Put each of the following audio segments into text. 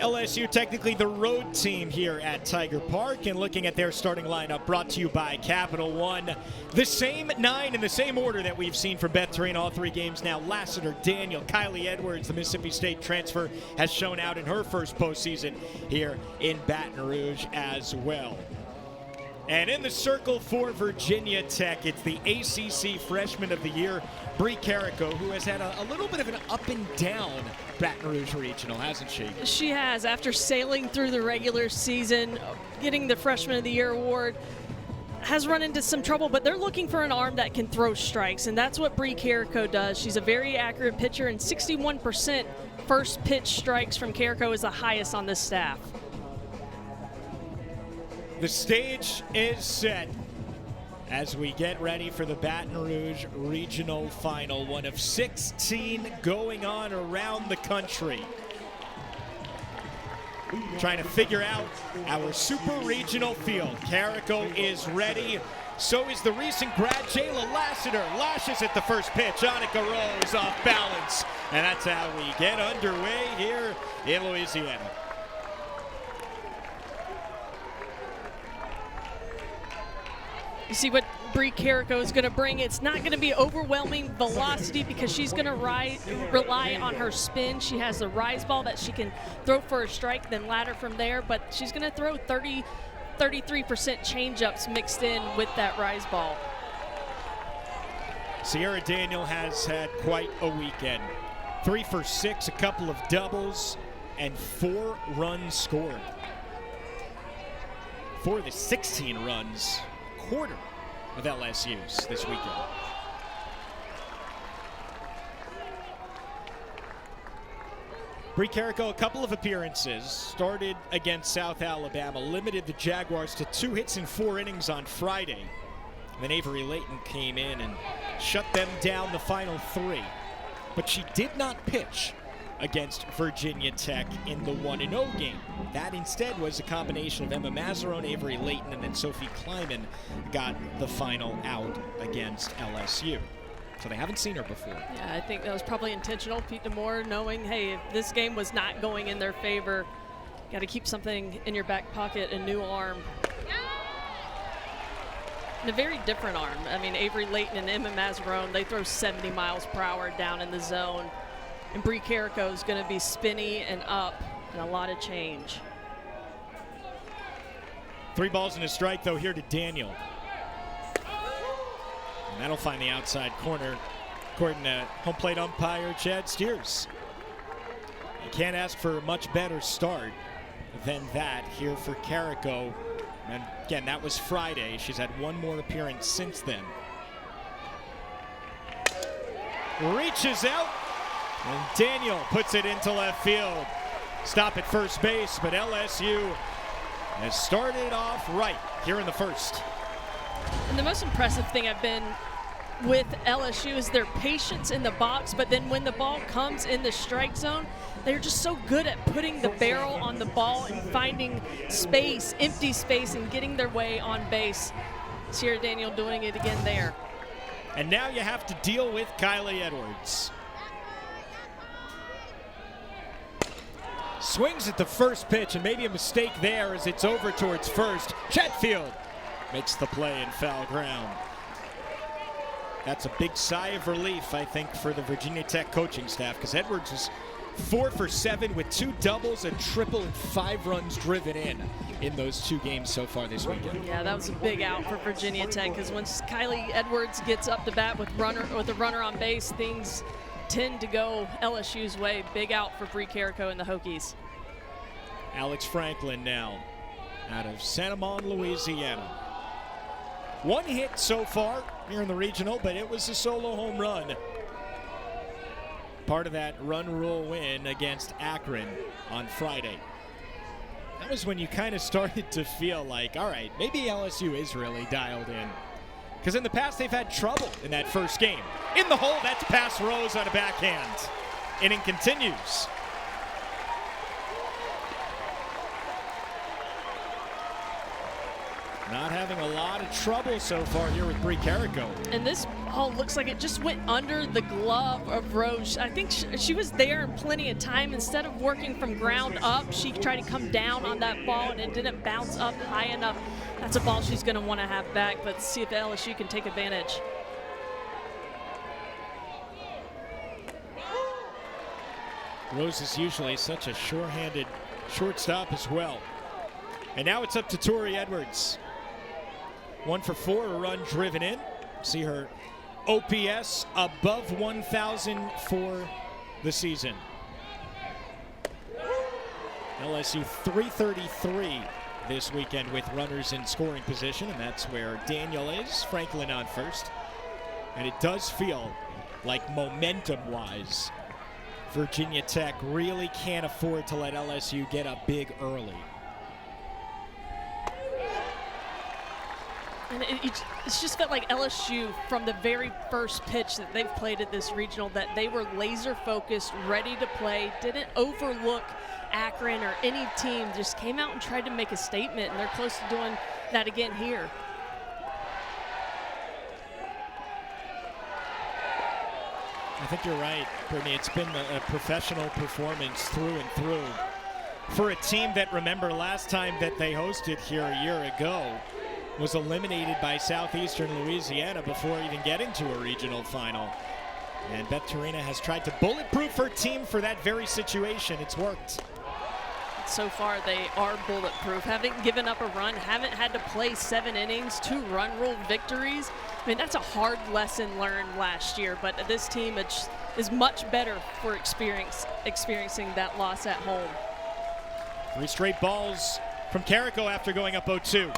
LSU technically the road team here at Tiger Park, and looking at their starting lineup brought to you by Capital One. The same 9 in the same order that we've seen for Beth Terrain all 3 games now. Lassiter, Daniel, Kylie Edwards, the Mississippi State transfer, has shown out in her first postseason here in Baton Rouge as well. And in the circle for Virginia Tech, it's the ACC Freshman of the Year, Bree Carrico, who has had a little bit of an up and down Baton Rouge Regional, hasn't she? She has. After sailing through the regular season, getting the Freshman of the Year award, has run into some trouble, but they're looking for an arm that can throw strikes, and that's what Bree Carrico does. She's a very accurate pitcher, and 61% first pitch strikes from Carrico is the highest on this staff. The stage is set as we get ready for the Baton Rouge Regional Final, one of 16 going on around the country. Trying to figure out our super regional field. Carrico is ready. So is the recent grad Jayla Lassiter. Lashes at the first pitch. Annika Rose off balance. And that's how we get underway here in Louisiana. You see what Bree Carrico is going to bring. It's not going to be overwhelming velocity because she's going to rely on her spin. She has a rise ball that she can throw for a strike, then ladder from there. But she's going to throw 33% changeups mixed in with that rise ball. Sierra Daniel has had quite a weekend. 3 for 6, a couple of doubles, and 4 runs scored. For the 16 runs, quarter of LSU's this weekend. Bree Carrico, a couple of appearances, started against South Alabama, limited the Jaguars to 2 hits in 4 innings on Friday. Then Avery Layton came in and shut them down the final 3. But she did not pitch against Virginia Tech in the 1-0 game. That instead was a combination of Emma Mazzarone, Avery Layton, and then Sophie Kleiman got the final out against LSU. So they haven't seen her before. Yeah, I think that was probably intentional. Pete DeMoore knowing, hey, if this game was not going in their favor, got to keep something in your back pocket, a new arm. And a very different arm. I mean, Avery Layton and Emma Mazzarone, they throw 70 miles per hour down in the zone. And Bree Carrico is going to be spinny and up and a lot of change. 3 balls and a strike, though, here to Daniel. And that'll find the outside corner, according to home plate umpire Chad Steers. You can't ask for a much better start than that here for Carrico. And again, that was Friday. She's had 1 more appearance since then. Reaches out. And Daniel puts it into left field. Stop at first base, but LSU has started off right here in the first. And the most impressive thing I've been with LSU is their patience in the box, but then when the ball comes in the strike zone, they're just so good at putting the barrel on the ball and finding space, empty space, and getting their way on base. Sierra Daniel doing it again there. And now you have to deal with Kylie Edwards. Swings at the first pitch, and maybe a mistake there as it's over towards first. Chetfield makes the play in foul ground. That's a big sigh of relief, I think, for the Virginia Tech coaching staff, because Edwards was 4 for 7 with 2 doubles, a triple, and 5 runs driven in those 2 games so far this weekend. Yeah, that was a big out for Virginia Tech, because once Kylie Edwards gets up to bat with a runner on base, things tend to go LSU's way. Big out for Bree Carrico and the Hokies. Alex Franklin now out of Santa Mon, Louisiana. 1 hit so far here in the regional, but it was a solo home run. Part of that run rule win against Akron on Friday. That was when you kind of started to feel like, all right, maybe LSU is really dialed in. Because in the past, they've had trouble in that first game. In the hole, that's past Rose on a backhand. Inning continues. Not having a lot of trouble so far here with Brie Carrico. And this ball looks like it just went under the glove of Rose. I think she was there in plenty of time. Instead of working from ground up, she tried to come down on that ball and it didn't bounce up high enough. That's a ball she's going to want to have back, but see if LSU can take advantage. Rose is usually such a sure-handed shortstop as well. And now it's up to Tori Edwards. 1 for 4, a run driven in. See her OPS above 1,000 for the season. LSU 333 this weekend with runners in scoring position, and that's where Daniel is. Franklin on first. And it does feel like momentum-wise, Virginia Tech really can't afford to let LSU get up big early. And it's just felt like LSU from the very first pitch that they've played at this regional, that they were laser focused, ready to play, didn't overlook Akron or any team, just came out and tried to make a statement, and they're close to doing that again here. I think you're right, Brittany. It's been a professional performance through and through. For a team that, remember, last time that they hosted here a year ago, was eliminated by Southeastern Louisiana before even getting to a regional final. And Beth Torina has tried to bulletproof her team for that very situation. It's worked. So far, they are bulletproof. Haven't given up a run, haven't had to play 7 innings, 2 run rule victories. I mean, that's a hard lesson learned last year, but this team is much better for experiencing that loss at home. 3 straight balls from Carrico after going up 0-2.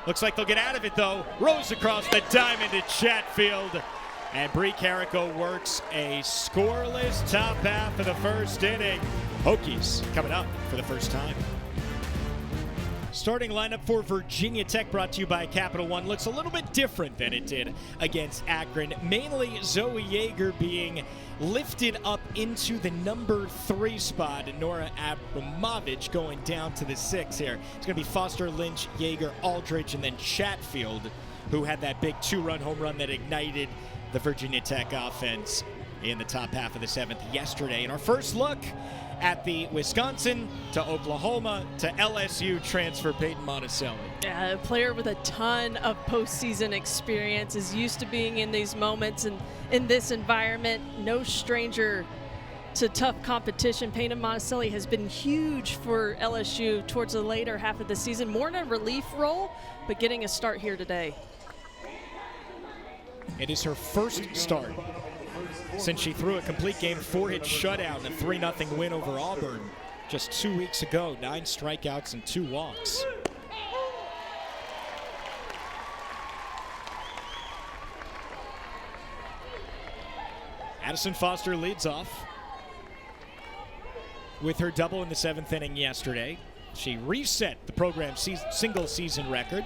Looks like they'll get out of it, though. Rose across the diamond to Chatfield. And Brie Carrico works a scoreless top half of the first inning. Hokies coming up for the first time. Starting lineup for Virginia Tech, brought to you by Capital One, looks a little bit different than it did against Akron. Mainly Zoe Yeager being lifted up into the number 3 spot, and Nora Abramovich going down to the 6 here. It's going to be Foster, Lynch, Yeager, Aldridge, and then Chatfield, who had that big 2-run home run that ignited the Virginia Tech offense in the top half of the 7th yesterday. And our first look at the Wisconsin to Oklahoma to LSU transfer, Peyton Monticelli. Yeah, a player with a ton of postseason experience, is used to being in these moments and in this environment. No stranger to tough competition. Peyton Monticelli has been huge for LSU towards the later half of the season, more in a relief role, but getting a start here today. It is her first start since she threw a complete game 4-hit shutout in a 3-0 win over Auburn just 2 weeks ago. 9 strikeouts and 2 walks. Addison Foster leads off with her double in the 7th inning yesterday. She reset the program's single season record.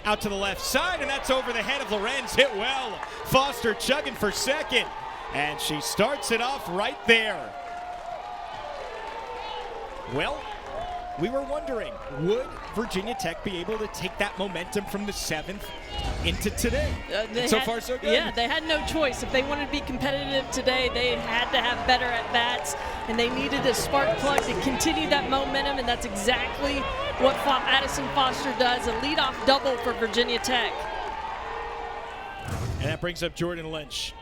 Out to the left side, and that's over the head of Lorenz. Hit well. Foster chugging for second, and she starts it off right there. Well, we were wondering, would Virginia Tech be able to take that momentum from the 7th into today? So far, so good. Yeah, they had no choice. If they wanted to be competitive today, they had to have better at-bats, and they needed a spark plug to continue that momentum, and that's exactly what Addison Foster does, a leadoff double for Virginia Tech. And that brings up Jordan Lynch,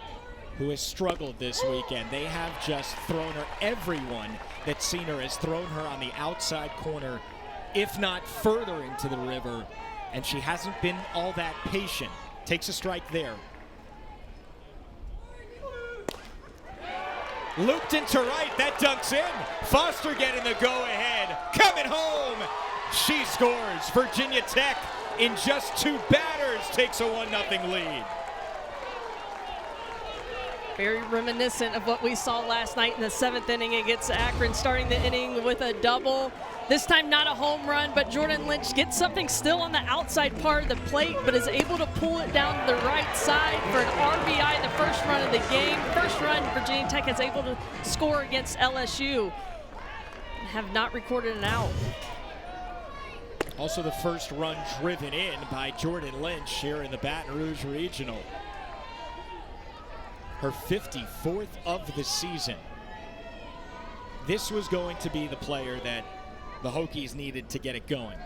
who has struggled this weekend. They have just thrown her, everyone that's seen her has thrown her on the outside corner, if not further into the river, and she hasn't been all that patient. Takes a strike there. Looped into right, that dunks in. Foster getting the go-ahead, coming home. She scores. Virginia Tech, in just 2 batters, takes a 1-0 lead. Very reminiscent of what we saw last night in the 7th inning against Akron, starting the inning with a double. This time not a home run, but Jordan Lynch gets something still on the outside part of the plate, but is able to pull it down to the right side for an RBI, the first run of the game. First run Virginia Tech is able to score against LSU and have not recorded an out. Also the first run driven in by Jordan Lynch here in the Baton Rouge Regional. Her 54th of the season. This was going to be the player that the Hokies needed to get it going.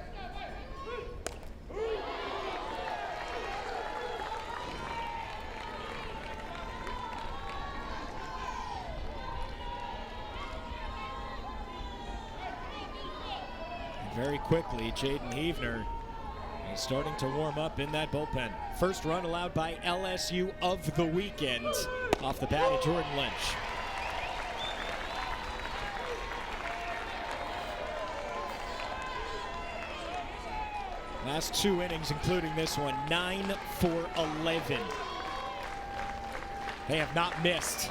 Very quickly, Jaden Heavner is starting to warm up in that bullpen. First run allowed by LSU of the weekend off the bat of Jordan Lynch. Last 2 innings, including this one, 9 for 11. They have not missed.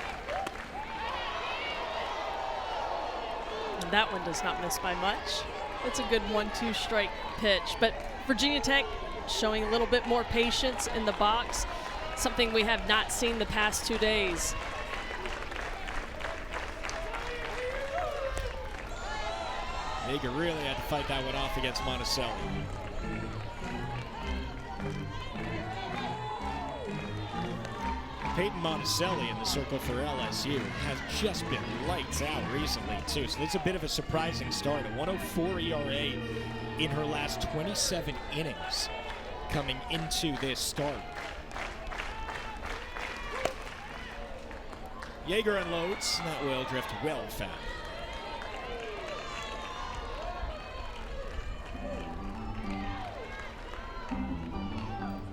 And that one does not miss by much. It's a good 1-2 strike pitch, but Virginia Tech showing a little bit more patience in the box, something we have not seen the past 2 days. Yeager really had to fight that one off against Monticelli. Peyton Monticelli in the circle for LSU has just been lights out recently, too. So it's a bit of a surprising start. A 1.04 ERA in her last 27 innings coming into this start. Yeager unloads, and that will drift well foul.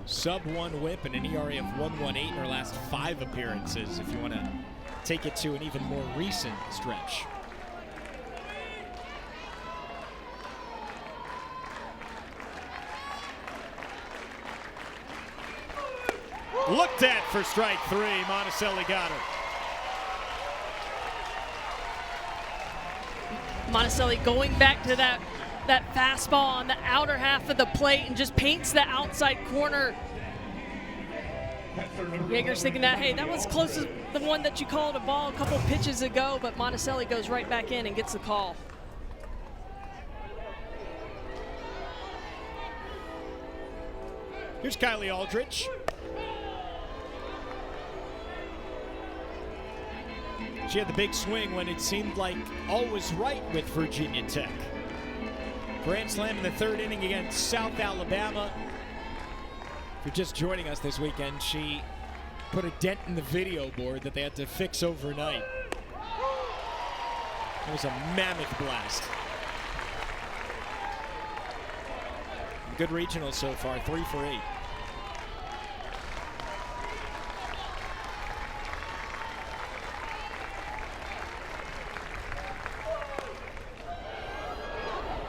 Sub-1 whip and an ERA of 1.18 in her last 5 appearances, if you want to take it to an even more recent stretch. Looked at for strike 3. Monticelli got her. Monticelli going back to that fastball on the outer half of the plate and just paints the outside corner. Yeager's thinking that, hey, that was close to the one that you called a ball a couple pitches ago, but Monticelli goes right back in and gets the call. Here's Kylie Aldrich. She had the big swing when it seemed like all was right with Virginia Tech. Grand slam in the 3rd inning against South Alabama. If you're just joining us this weekend, she put a dent in the video board that they had to fix overnight. It was a mammoth blast. Good regional so far, 3 for 8.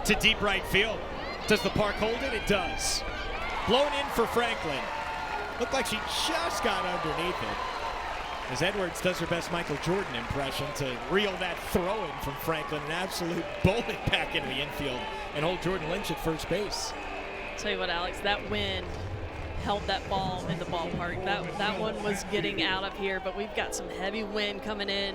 To deep right field. Does the park hold it? It does. Blown in for Franklin. Looked like she just got underneath it. As Edwards does her best Michael Jordan impression to reel that throw in from Franklin. An absolute bullet back into the infield and hold Jordan Lynch at first base. Tell you what, Alex, that wind held that ball in the ballpark. That one was getting out of here, but we've got some heavy wind coming in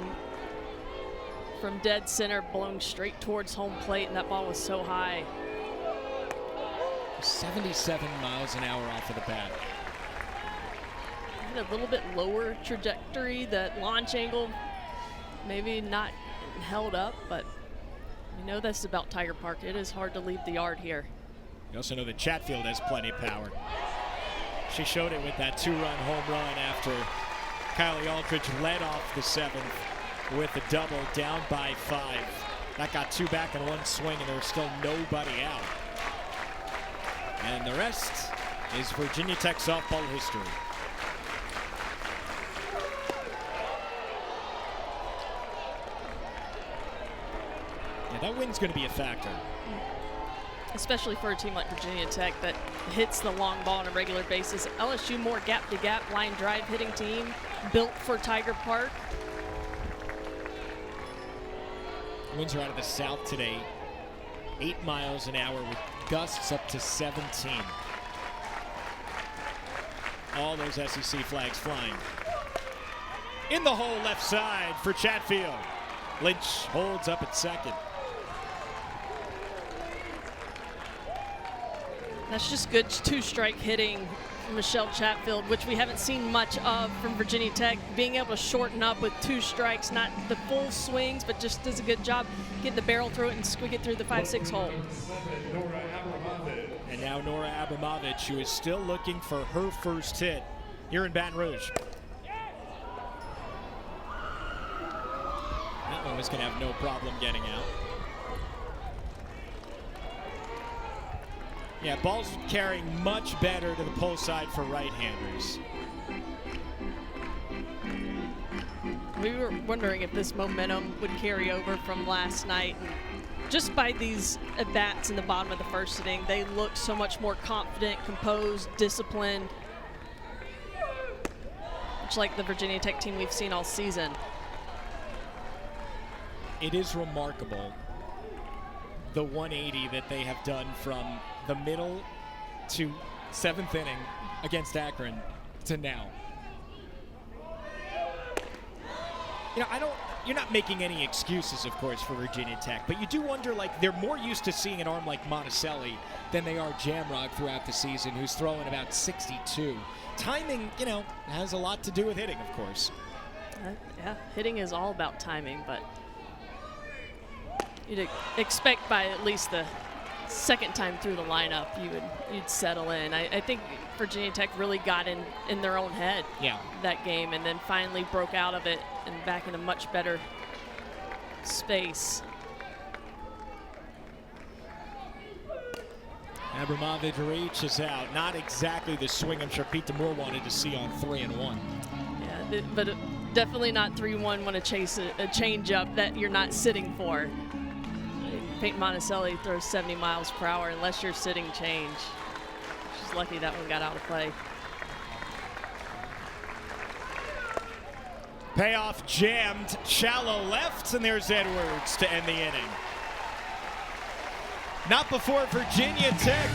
from dead center, blown straight towards home plate, and that ball was so high. 77 miles an hour off of the bat. Had a little bit lower trajectory, that launch angle maybe not held up, but we know this about Tiger Park. It is hard to leave the yard here. You also know that Chatfield has plenty of power. She showed it with that 2-run home run after Kylie Aldrich led off the 7th with a double, down by 5. That got 2 back in 1 swing, and there was still nobody out. And the rest is Virginia Tech softball history. Yeah, that wind's going to be a factor. Especially for a team like Virginia Tech that hits the long ball on a regular basis. LSU, more gap-to-gap line drive hitting team, built for Tiger Park. Winds are out of the south today, 8 miles an hour with gusts up to 17. All those SEC flags flying. In the hole left side for Chatfield. Lynch holds up at second. That's just good two-strike hitting from Michelle Chatfield, which we haven't seen much of from Virginia Tech. Being able to shorten up with 2 strikes, not the full swings, but just does a good job getting the barrel through it and squeak it through the 5-6 hole. And now Nora Abramovich, who is still looking for her first hit here in Baton Rouge. That one was going to have no problem getting out. Yeah, ball's carrying much better to the pull side for right-handers. We were wondering if this momentum would carry over from last night. And just by these at-bats in the bottom of the first inning, they look so much more confident, composed, disciplined. Much like the Virginia Tech team we've seen all season. It is remarkable, the 180 that they have done from the middle to 7th inning against Akron to now. You know, you're not making any excuses, of course, for Virginia Tech, but you do wonder, like, they're more used to seeing an arm like Monticelli than they are Jamrock throughout the season, who's throwing about 62. Timing, you know, has a lot to do with hitting, of course. Yeah, hitting is all about timing, but you'd expect by at least the second time through the lineup you'd settle in. I think Virginia Tech really got in their own head that game, and then finally broke out of it and back in a much better space. Abramovich reaches out. Not exactly the swing I'm sure Pete DeMoore wanted to see on 3-1. Yeah, but definitely not 3-1 when to chase a change-up that you're not sitting for. Peyton Monticelli throws 70 miles per hour unless you're sitting change. She's lucky that one got out of play. Payoff jammed, shallow left, and there's Edwards to end the inning. Not before Virginia Tech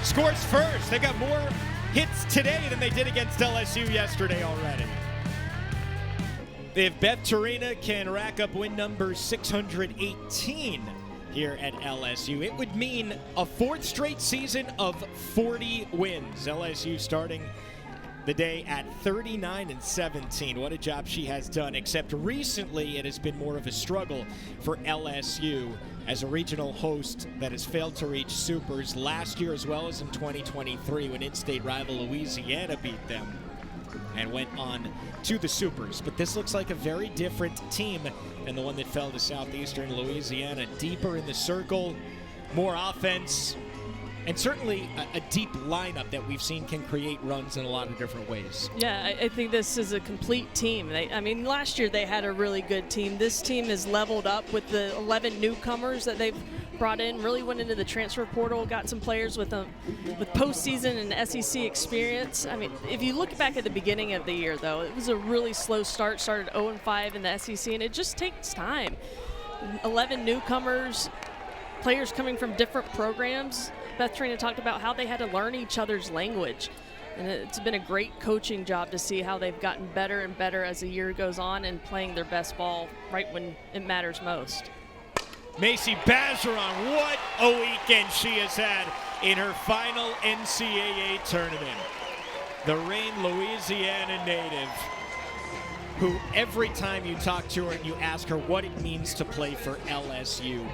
scores first. They got more hits today than they did against LSU yesterday already. If Beth Torina can rack up win number 618 here at LSU, it would mean a 4th straight season of 40 wins. LSU starting the day at 39-17. What a job she has done, except recently it has been more of a struggle for LSU as a regional host that has failed to reach supers last year as well as in 2023 when in-state rival Louisiana beat them and went on to the supers. But this looks like a very different team than the one that fell to Southeastern Louisiana. Deeper in the circle, more offense, and certainly a deep lineup that we've seen can create runs in a lot of different ways. Yeah, I think this is a complete team. I mean, last year they had a really good team. This team has leveled up with the 11 newcomers that they've brought in, really went into the transfer portal, got some players with postseason and SEC experience. I mean, if you look back at the beginning of the year, though, it was a really slow start, started 0-5 in the SEC, and it just takes time. 11 newcomers, players coming from different programs. Beth Torina talked about how they had to learn each other's language. And it's been a great coaching job to see how they've gotten better and better as the year goes on and playing their best ball right when it matters most. Macy Bazeron, what a weekend she has had in her final NCAA tournament. The Rain, Louisiana native, who every time you talk to her and you ask her what it means to play for LSU,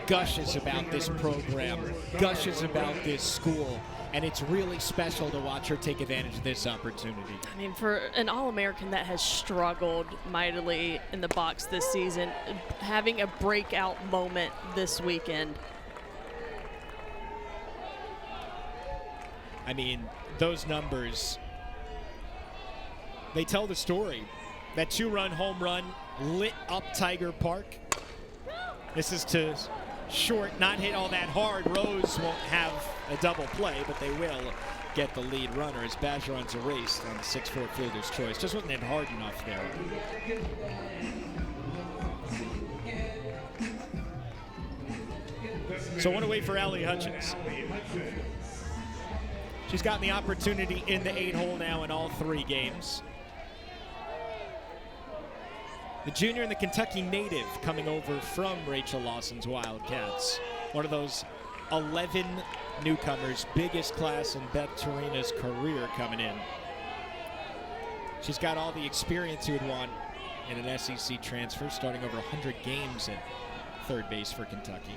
gushes about this program, gushes about this school, and it's really special to watch her take advantage of this opportunity. I mean, for an All-American that has struggled mightily in the box this season, having a breakout moment this weekend. I mean, those numbers, they tell the story. That 2-run home run lit up Tiger Park. This is to short, not hit all that hard. Rose won't have a double play, but they will get the lead runner as Bazeron's erased on the 6-4 fielder's choice. Just wasn't hit hard enough there. So one away for Allie Hutchins. She's gotten the opportunity in the 8-hole now in all 3 games. The junior and the Kentucky native coming over from Rachel Lawson's Wildcats. One of those 11 newcomers, biggest class in Beth Torina's career coming in. She's got all the experience you would want in an SEC transfer, starting over 100 games at third base for Kentucky.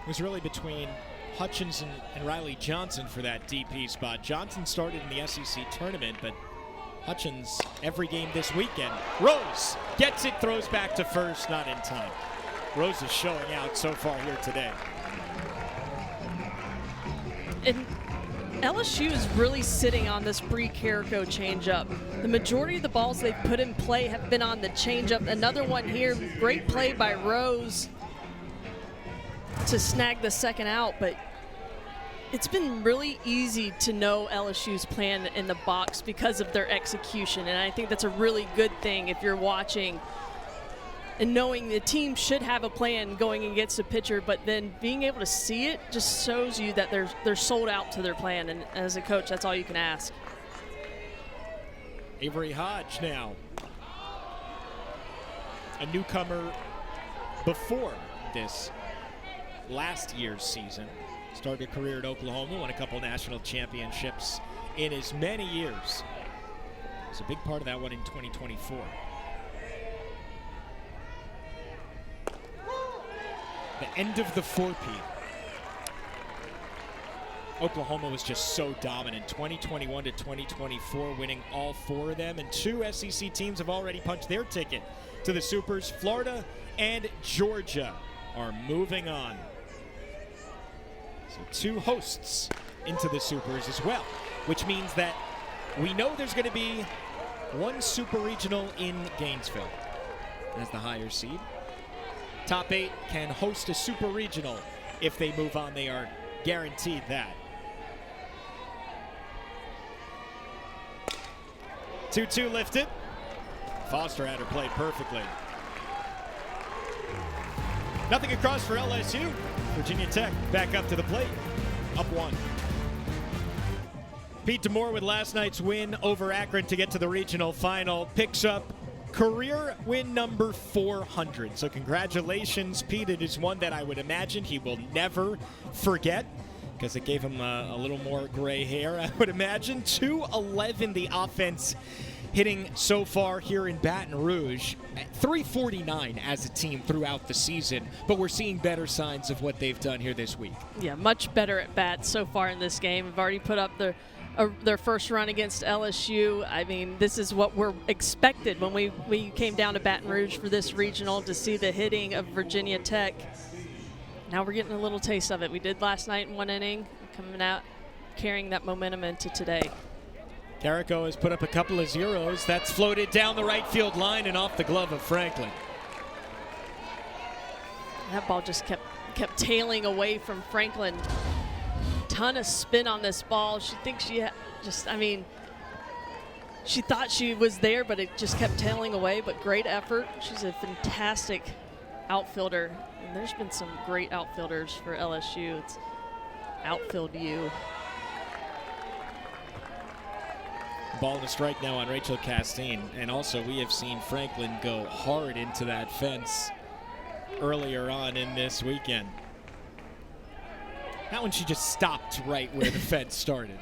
It was really between Hutchins and Riley Johnson for that DP spot. Johnson started in the SEC tournament, but Hutchins every game this weekend. Rose gets it, throws back to first, not in time. Rose is showing out so far here today. And LSU is really sitting on this Bree Carrico changeup. The majority of the balls they've put in play have been on the changeup. Another one here, great play by Rose to snag the second out, but it's been really easy to know LSU's plan in the box because of their execution, and I think that's a really good thing if you're watching and knowing the team should have a plan going against a pitcher, but then being able to see it just shows you that they're sold out to their plan, and as a coach, that's all you can ask. Avery Hodge now, a newcomer before this last year's season. Started a career at Oklahoma, won a couple national championships in as many years. It's a big part of that one in 2024. The end of the four-peat. Oklahoma was just so dominant, 2021 to 2024, winning all four of them, and two SEC teams have already punched their ticket to the Supers. Florida and Georgia are moving on. So two hosts into the Supers as well, which means that we know there's going to be one Super Regional in Gainesville as the higher seed. Top 8 can host a Super Regional. If they move on, they are guaranteed that. 2-2 lifted. Foster had her play perfectly. Nothing across for LSU. Virginia Tech back up to the plate, up 1. Pete DeMoore with last night's win over Akron to get to the regional final picks up career win number 400. So congratulations, Pete. It is one that I would imagine he will never forget because it gave him a little more gray hair, I would imagine. 211 the offense hitting so far here in Baton Rouge. 349 as a team throughout the season, but we're seeing better signs of what they've done here this week. Yeah, much better at bat so far in this game. Have already put up their first run against LSU. I mean, this is what we're expected when we came down to Baton Rouge for this regional, to see the hitting of Virginia Tech. Now we're getting a little taste of it. We did last night in one inning, coming out carrying that momentum into today. Carrico has put up a couple of zeros. That's floated down the right field line and off the glove of Franklin. That ball just kept tailing away from Franklin. Ton of spin on this ball. She thinks she she thought she was there, but it just kept tailing away, but great effort. She's a fantastic outfielder, and there's been some great outfielders for LSU. It's outfield you. Ball and a strike now on Rachel Castine, and also we have seen Franklin go hard into that fence earlier on in this weekend. That one she just stopped right where the fence started.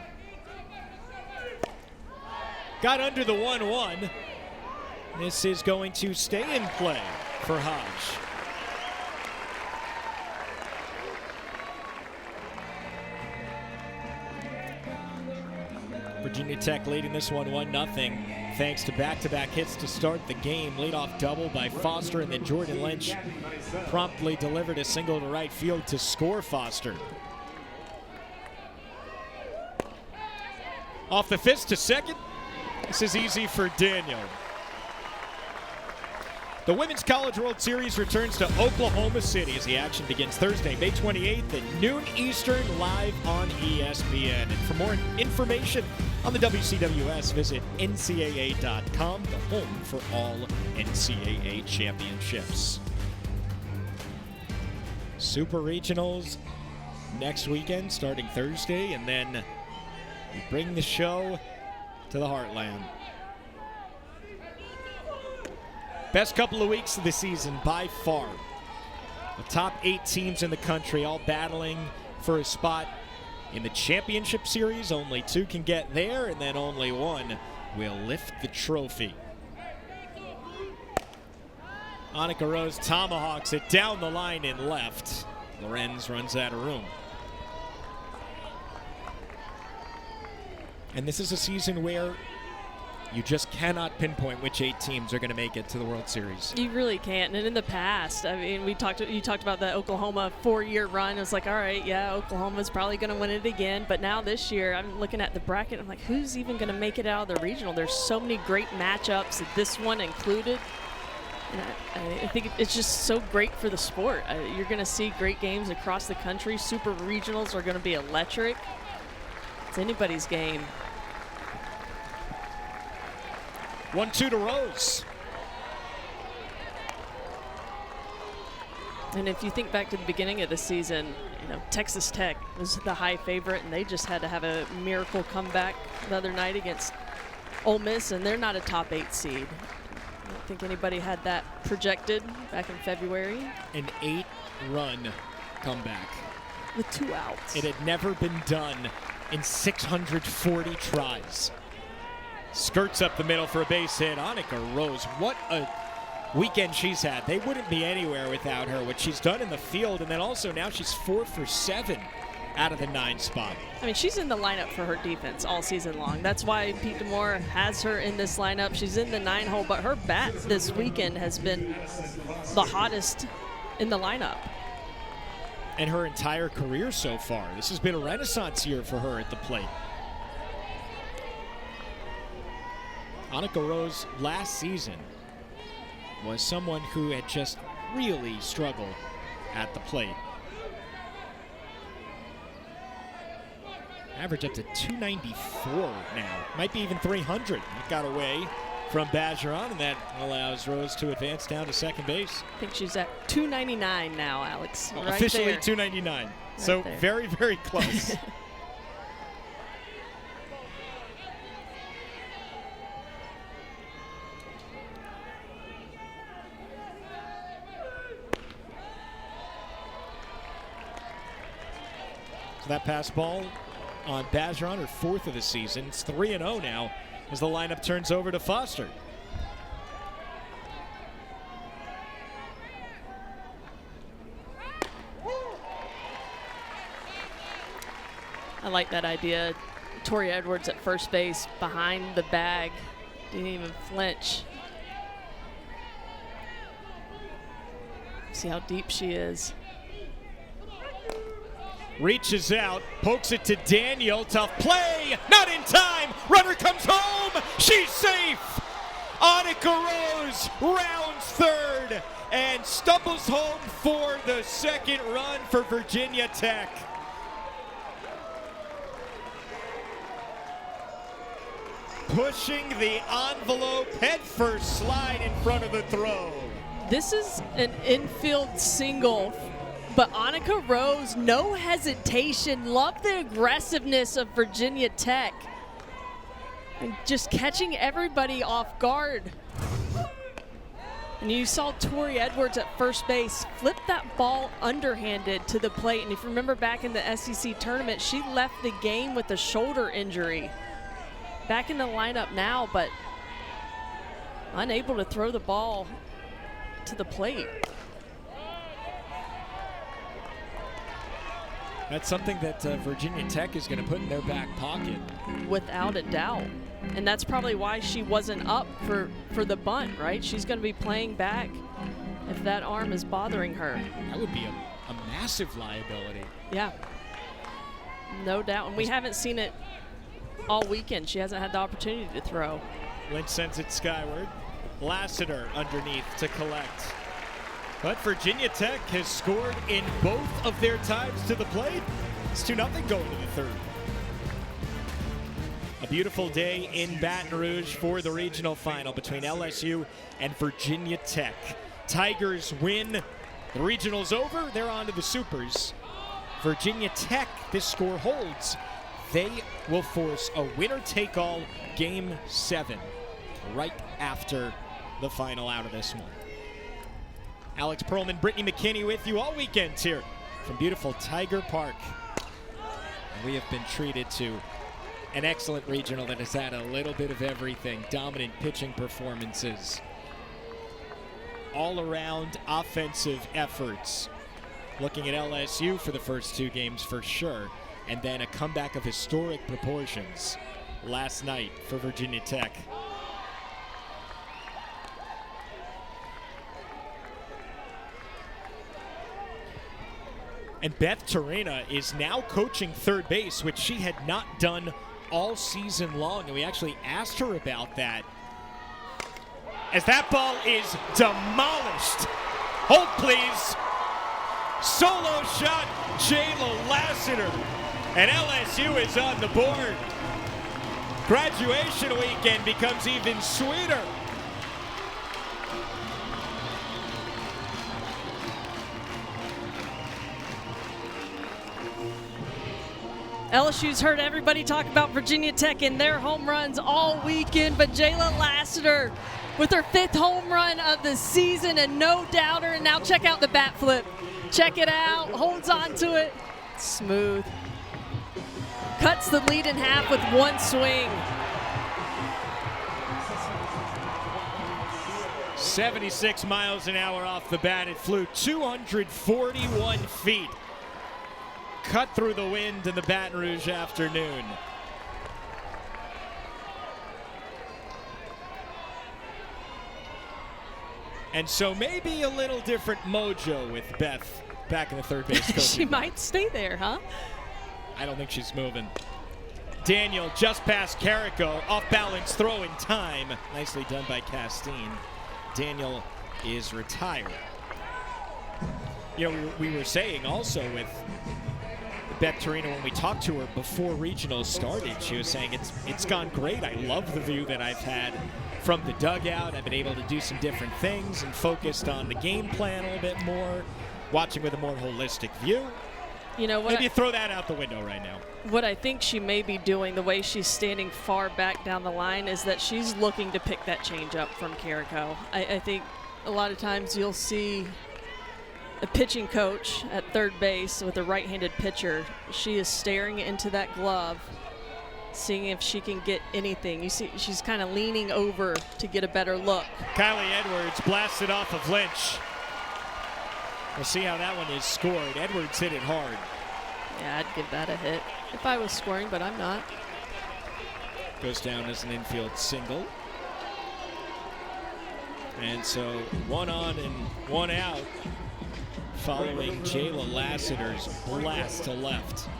Got under the 1-1. This is going to stay in play for Hodge. Virginia Tech leading this one 1-0 thanks to back-to-back hits to start the game. Leadoff double by Foster, and then Jordan Lynch promptly delivered a single to right field to score Foster. Off the fist to second. This is easy for Daniel. The Women's College World Series returns to Oklahoma City as the action begins Thursday, May 28th at noon Eastern, live on ESPN. And for more information on the WCWS, visit NCAA.com, the home for all NCAA championships. Super Regionals next weekend, starting Thursday, and then we bring the show to the Heartland. Best couple of weeks of the season by far. The top 8 teams in the country all battling for a spot in the championship series. Only 2 can get there, and then only 1 will lift the trophy. Annika Rose tomahawks it down the line and left. Lorenz runs out of room. And this is a season where you just cannot pinpoint which 8 teams are going to make it to the World Series. You really can't. And in the past, I mean, you talked about the Oklahoma 4-year run. It was like, all right, yeah, Oklahoma's probably going to win it again. But now this year, I'm looking at the bracket. I'm like, who's even going to make it out of the regional? There's so many great matchups, this one included. And I think it's just so great for the sport. You're going to see great games across the country. Super regionals are going to be electric. It's anybody's game. 1-2 to Rose. And if you think back to the beginning of the season, you know, Texas Tech was the high favorite, and they just had to have a miracle comeback the other night against Ole Miss, and they're not a top 8 seed. I don't think anybody had that projected back in February. An 8-run comeback. With 2 outs. It had never been done in 640 tries. Skirts up the middle for a base hit. Annika Rose, what a weekend she's had. They wouldn't be anywhere without her. What she's done in the field, and then also now she's 4 for 7 out of the 9 spot. I mean, she's in the lineup for her defense all season long. That's why Pete DeMore has her in this lineup. She's in the 9-hole, but her bat this weekend has been the hottest in the lineup. And her entire career so far. This has been a renaissance year for her at the plate. Annika Rose last season was someone who had just really struggled at the plate. Average up to 294 now. Might be even 300. It got away from Bergeron, and that allows Rose to advance down to second base. I think she's at 299 now, Alex. Right officially there. 299. Right so there. Very, very close. That pass ball on Bergeron, her 4th of the season. It's 3-0 now as the lineup turns over to Foster. I like that idea. Tori Edwards at first base behind the bag. Didn't even flinch. See how deep she is. Reaches out, pokes it to Daniel. Tough play, not in time. Runner comes home. She's safe. Annika Rose rounds 3rd and stumbles home for the 2nd run for Virginia Tech. Pushing the envelope, head first slide in front of the throw. This is an infield single. But Annika Rose, no hesitation. Love the aggressiveness of Virginia Tech. And just catching everybody off guard. And you saw Tori Edwards at first base flip that ball underhanded to the plate. And if you remember back in the SEC tournament, she left the game with a shoulder injury. Back in the lineup now, but unable to throw the ball to the plate. That's something that Virginia Tech is going to put in their back pocket. Without a doubt. And that's probably why she wasn't up for the bunt, right? She's going to be playing back if that arm is bothering her. That would be a massive liability. Yeah. No doubt. And we haven't seen it all weekend. She hasn't had the opportunity to throw. Lynch sends it skyward. Lassiter underneath to collect. But Virginia Tech has scored in both of their times to the plate. It's 2-0 going to the third. A beautiful day in Baton Rouge for the regional final between LSU and Virginia Tech. Tigers win. The regional's over. They're on to the Supers. Virginia Tech, this score holds. They will force a winner-take-all Game 7 right after the final out of this one. Alex Pearlman, Brittany McKinney with you all weekend here from beautiful Tiger Park. And we have been treated to an excellent regional that has had a little bit of everything. Dominant pitching performances. All-around offensive efforts. Looking at LSU for the first 2 games for sure. And then a comeback of historic proportions last night for Virginia Tech. And Beth Torina is now coaching third base, which she had not done all season long. And we actually asked her about that. As that ball is demolished. Hold, please. Solo shot, Jayla Lassiter. And LSU is on the board. Graduation weekend becomes even sweeter. LSU's heard everybody talk about Virginia Tech and their home runs all weekend, but Jayla Lassiter with her 5th home run of the season, and no doubter. And now check out the bat flip. Check it out, holds on to it, smooth. Cuts the lead in half with 1 swing. 76 miles an hour off the bat. It flew 241 feet. Cut through the wind in the Baton Rouge afternoon. And so maybe a little different mojo with Beth back in the third base coaching. She might stay there, huh? I don't think she's moving. Daniel just past Carrico. Off balance throw in time. Nicely done by Castine. Daniel is retired. You know, we were saying also with Beth Torina, when we talked to her before regionals started, she was saying it's gone great. I love the view that I've had from the dugout. I've been able to do some different things and focused on the game plan a little bit more, watching with a more holistic view. You know what? Maybe throw that out the window right now. What I think she may be doing, the way she's standing far back down the line, is that she's looking to pick that change up from Carrico. I think a lot of times you'll see a pitching coach at third base with a right-handed pitcher. She is staring into that glove, seeing if she can get anything. You see, she's kind of leaning over to get a better look. Kylie Edwards blasted off of Lynch. We'll see how that one is scored. Edwards hit it hard. Yeah, I'd give that a hit if I was scoring, but I'm not. Goes down as an infield single. And so 1 on and 1 out following Jayla Lassiter's blast to left.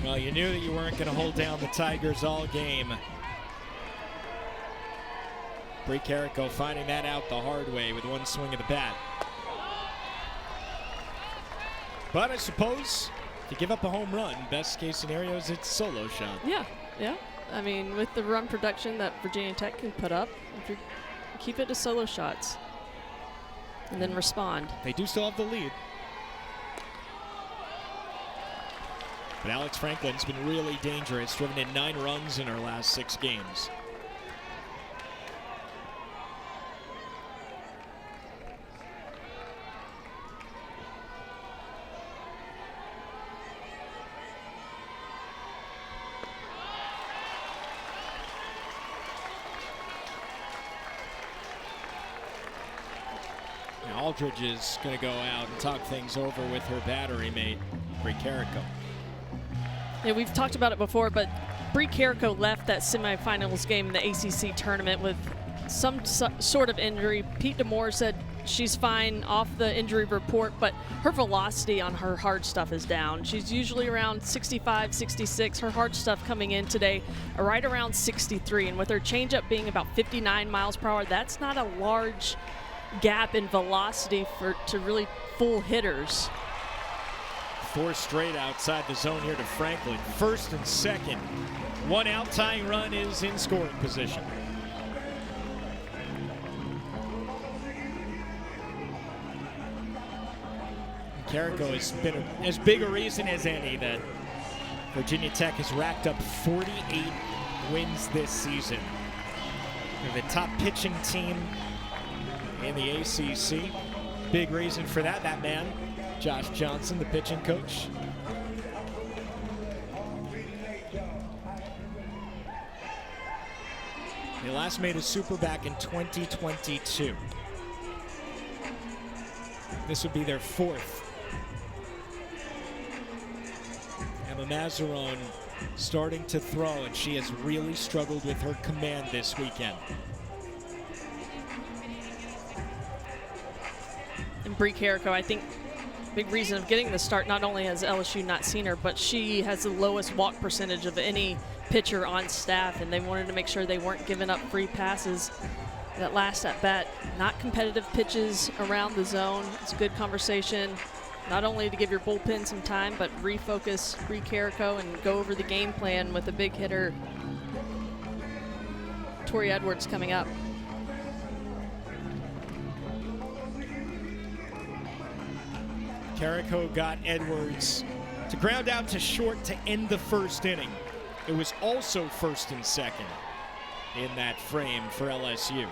Well, you knew that you weren't going to hold down the Tigers all game. Bree Carrico finding that out the hard way with 1 swing of the bat. But I suppose if you give up a home run, best case scenario is it's a solo shot. Yeah. I mean, with the run production that Virginia Tech can put up, if you keep it to solo shots and then respond. They do still have the lead. But Alex Franklin's been really dangerous, driven in 9 runs in her last 6 games. Aldridge is going to go out and talk things over with her battery mate, Bree Carrico. Yeah, we've talked about it before, but Bree Carrico left that semifinals game in the ACC tournament with some sort of injury. Pete DeMoore said she's fine off the injury report, but her velocity on her hard stuff is down. She's usually around 65, 66. Her hard stuff coming in today are right around 63, and with her changeup being about 59 miles per hour, that's not a large gap in velocity to really full hitters. 4 straight outside the zone here to Franklin. First and second. 1 out, tying run is in scoring position. Carrico has been as big a reason as any that Virginia Tech has racked up 48 wins this season. They're the top pitching team in the ACC. Big reason for that man, Josh Johnson, the pitching coach. They last made a super back in 2022. This would be their 4th. Emma Mazzarone starting to throw, and she has really struggled with her command this weekend. And Bree Carrico, I think, big reason of getting the start, not only has LSU not seen her, but she has the lowest walk percentage of any pitcher on staff, and they wanted to make sure they weren't giving up free passes. That last at bat, not competitive pitches around the zone. It's a good conversation, not only to give your bullpen some time, but refocus Bree Carrico and go over the game plan with a big hitter, Tori Edwards, coming up. Carrico got Edwards to ground out to short to end the first inning. It was also first and second in that frame for LSU.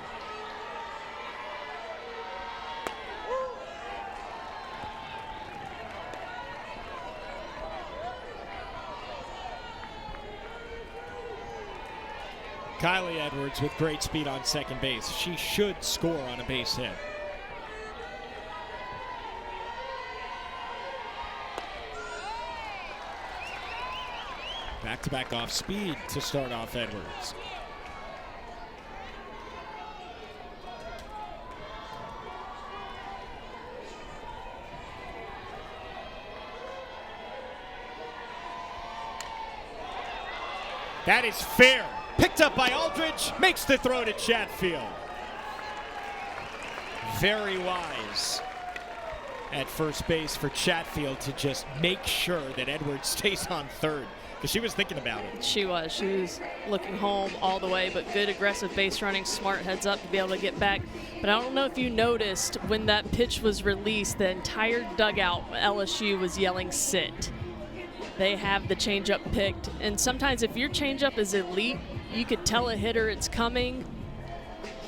Kylie Edwards with great speed on second base. She should score on a base hit. Back-to-back off speed to start off Edwards. That is fair. Picked up by Aldridge, makes the throw to Chatfield. Very wise at first base for Chatfield to just make sure that Edwards stays on third, because she was thinking about it. She was looking home all the way, but good aggressive base running, smart heads up to be able to get back. But I don't know if you noticed when that pitch was released, the entire dugout LSU was yelling sit. They have the changeup picked, and sometimes if your changeup is elite, you could tell a hitter it's coming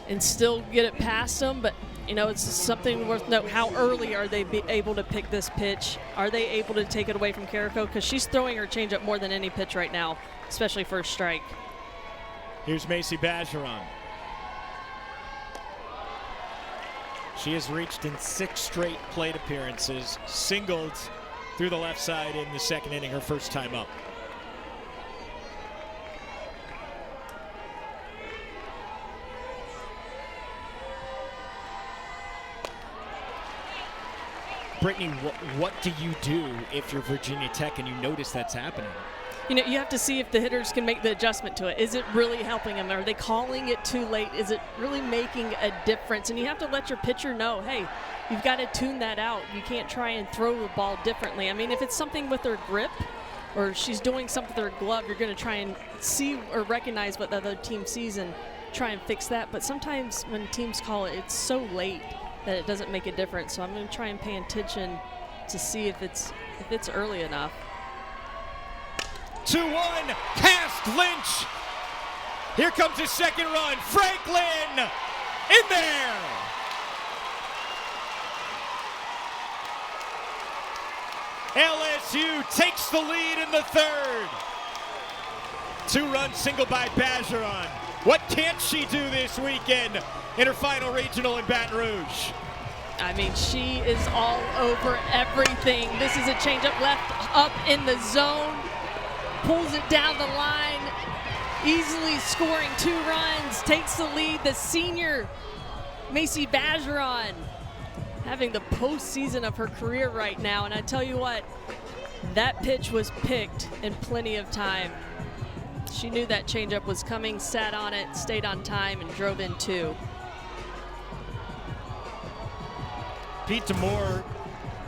and still get it past them. But you know, it's something worth note. How early are they able to pick this pitch? Are they able to take it away from Carrico? Because she's throwing her changeup more than any pitch right now, especially first strike. Here's Macy Bergeron. She has reached in 6 straight plate appearances, singled through the left side in the second inning, her first time up. Brittany, what do you do if you're Virginia Tech and you notice that's happening? You know, you have to see if the hitters can make the adjustment to it. Is it really helping them? Are they calling it too late? Is it really making a difference? And you have to let your pitcher know, hey, you've got to tune that out. You can't try and throw the ball differently. I mean, if it's something with her grip or she's doing something with her glove, you're going to try and see or recognize what the other team sees and try and fix that. But sometimes when teams call it, it's so late that it doesn't make a difference. So I'm going to try and pay attention to see if it's early enough. 2-1, past Lynch. Here comes his second run. Franklin in there. LSU takes the lead in the third. 2-run single by Bergeron. What can't she do this weekend in her final regional in Baton Rouge? I mean, she is all over everything. This is a changeup left up in the zone. Pulls it down the line, easily scoring 2 runs, takes the lead. The senior, Macy Bergeron, having the postseason of her career right now. And I tell you what, that pitch was picked in plenty of time. She knew that changeup was coming, sat on it, stayed on time, and drove in 2. Pete Demore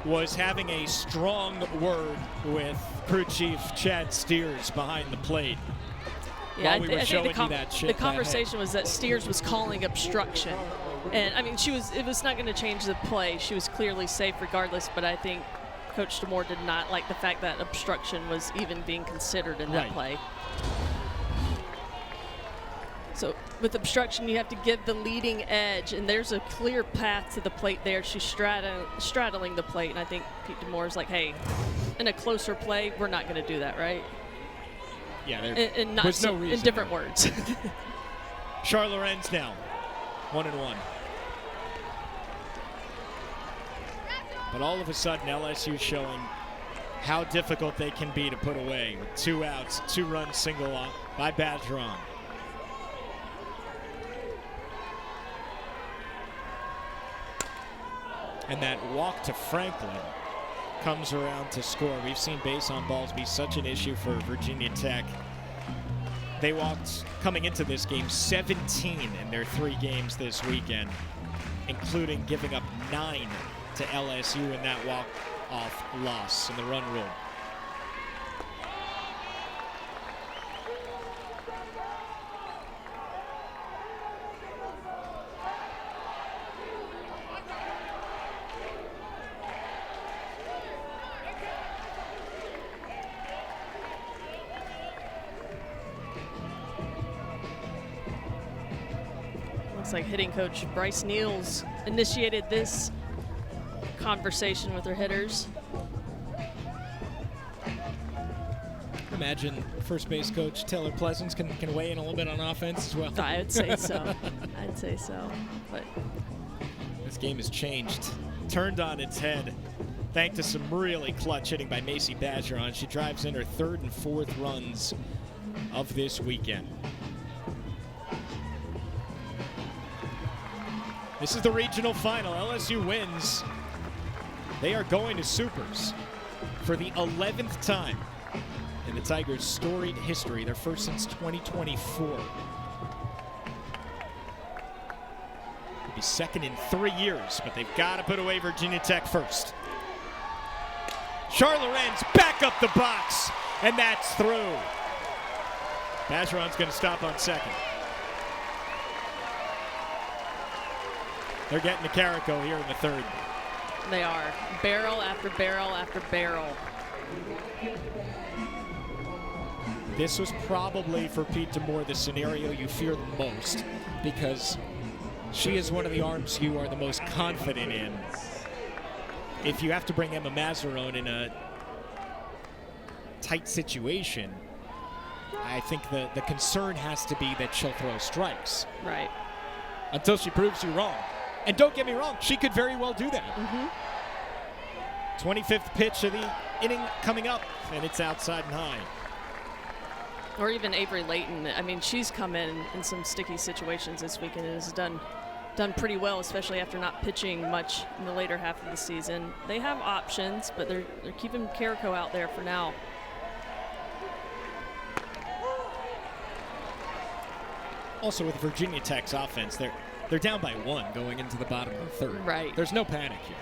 was having a strong word with crew chief Chad Steers behind the plate. Yeah, while we were showing you that shit. The conversation was that Steers was calling obstruction. And, I mean, it was not going to change the play. She was clearly safe regardless, but I think Coach Demore did not like the fact that obstruction was even being considered in that play. So with obstruction, you have to give the leading edge, and there's a clear path to the plate there. She's straddling the plate, and I think Pete Demore's like, hey, in a closer play, we're not going to do that, right? Yeah, and not there's no reason. In different words. Char Lorenz now, 1-1. But all of a sudden, LSU showing how difficult they can be to put away with 2 outs, 2-run single up by Bergeron. And that walk to Franklin comes around to score. We've seen base on balls be such an issue for Virginia Tech. They walked, coming into this game, 17 in their 3 games this weekend, including giving up 9 to LSU in that walk-off loss in the run rule. Looks like hitting coach Bryce Neals initiated this conversation with her hitters. Imagine first base coach Taylor Pleasance can weigh in a little bit on offense as well. I would say so. I'd say so. But this game has changed, turned on its head, thanks to some really clutch hitting by Macy Bergeron. She drives in her 3rd and 4th runs of this weekend. This is the regional final. LSU wins. They are going to Supers for the 11th time in the Tigers' storied history, their first since 2024. It'll be second in 3 years, but they've got to put away Virginia Tech first. Char Lorenz back up the box, and that's through. Bergeron's going to stop on second. They're getting to Carrico here in the 3rd. they are. Barrel after barrel after barrel. This was probably, for Pete Demore, the scenario you fear the most, because she is one of the arms you are the most confident in. If you have to bring Emma Mazzarone in a tight situation, I think the concern has to be that she'll throw strikes. Right. Until she proves you wrong. And don't get me wrong, she could very well do that. Mm-hmm. 25th pitch of the inning coming up, and it's outside and high. Or even Avery Layton. I mean, she's come in some sticky situations this weekend and has done pretty well, especially after not pitching much in the later half of the season. They have options, but they're keeping Carrico out there for now. Also, with Virginia Tech's offense, they're down by 1 going into the bottom of the 3rd. Right. There's no panic here.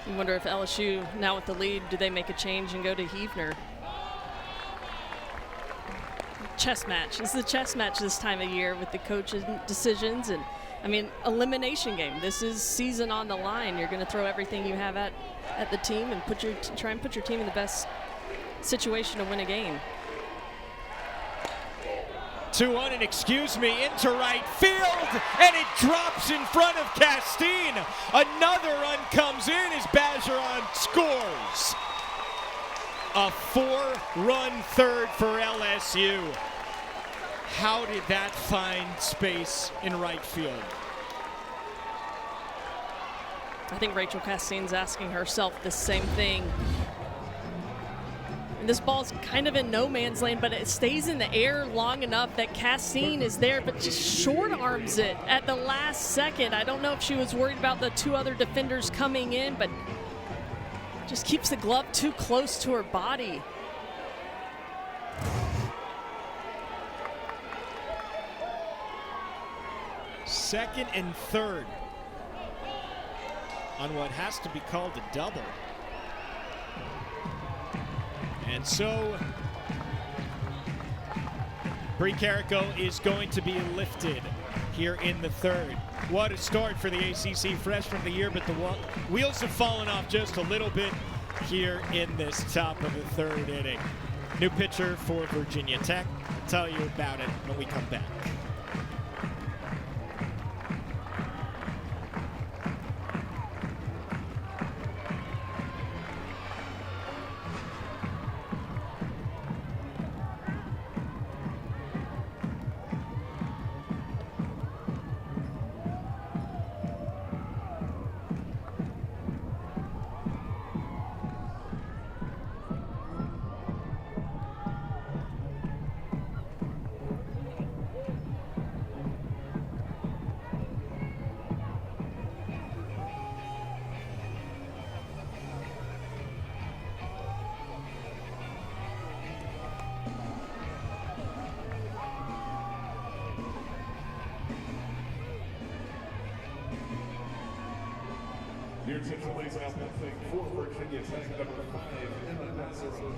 I wonder if LSU, now with the lead, do they make a change and go to Heavner? Chess match. This is a chess match this time of year with the coaches' decisions. And, I mean, elimination game. This is season on the line. You're going to throw everything you have at the team and try and put your team in the best situation to win a game. 2-1, and excuse me, into right field, and it drops in front of Castine. Another run comes in as Bergeron scores. A 4-run third for LSU. How did that find space in right field? I think Rachel Castine's asking herself the same thing. And this ball's kind of in no man's land, but it stays in the air long enough that Cassine is there, but just short arms it at the last second. I don't know if she was worried about the two other defenders coming in, but just keeps the glove too close to her body. Second and third on what has to be called a double. And so Bree Carrico is going to be lifted here in the third. What a start for the ACC Freshman of the Year, but the wheels have fallen off just a little bit here in this top of the third inning. New pitcher for Virginia Tech. I'll tell you about it when we come back. Your attention, please, now pitching for Virginia Tech, number 5, Emma Mazzarone.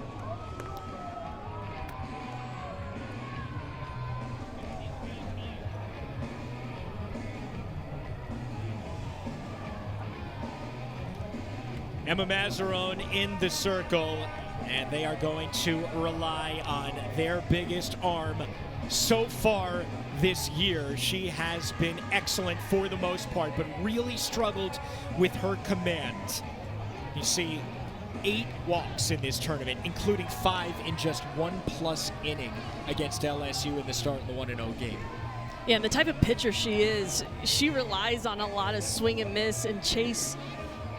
Emma Mazzarone in the circle, and they are going to rely on their biggest arm so far this year. She has been excellent for the most part, but really struggled with her command. You see 8 walks in this tournament, including 5 in just 1+ inning against LSU in the start of the 1-0 game. Yeah, and the type of pitcher she is, she relies on a lot of swing and miss and chase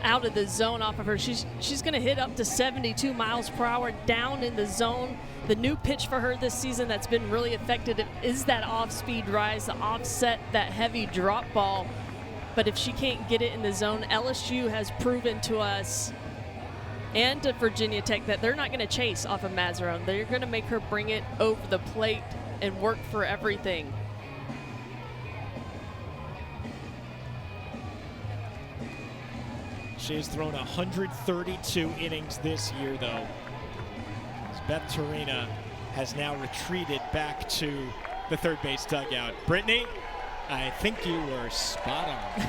out of the zone off of her. She's going to hit up to 72 miles per hour down in the zone. The new pitch for her this season that's been really effective is that off-speed rise, the offset, that heavy drop ball. But if she can't get it in the zone, LSU has proven to us and to Virginia Tech that they're not going to chase off of Mazzarone. They're going to make her bring it over the plate and work for everything. She has thrown 132 innings this year, though. As Beth Torina has now retreated back to the third base dugout. Brittany, I think you were spot on.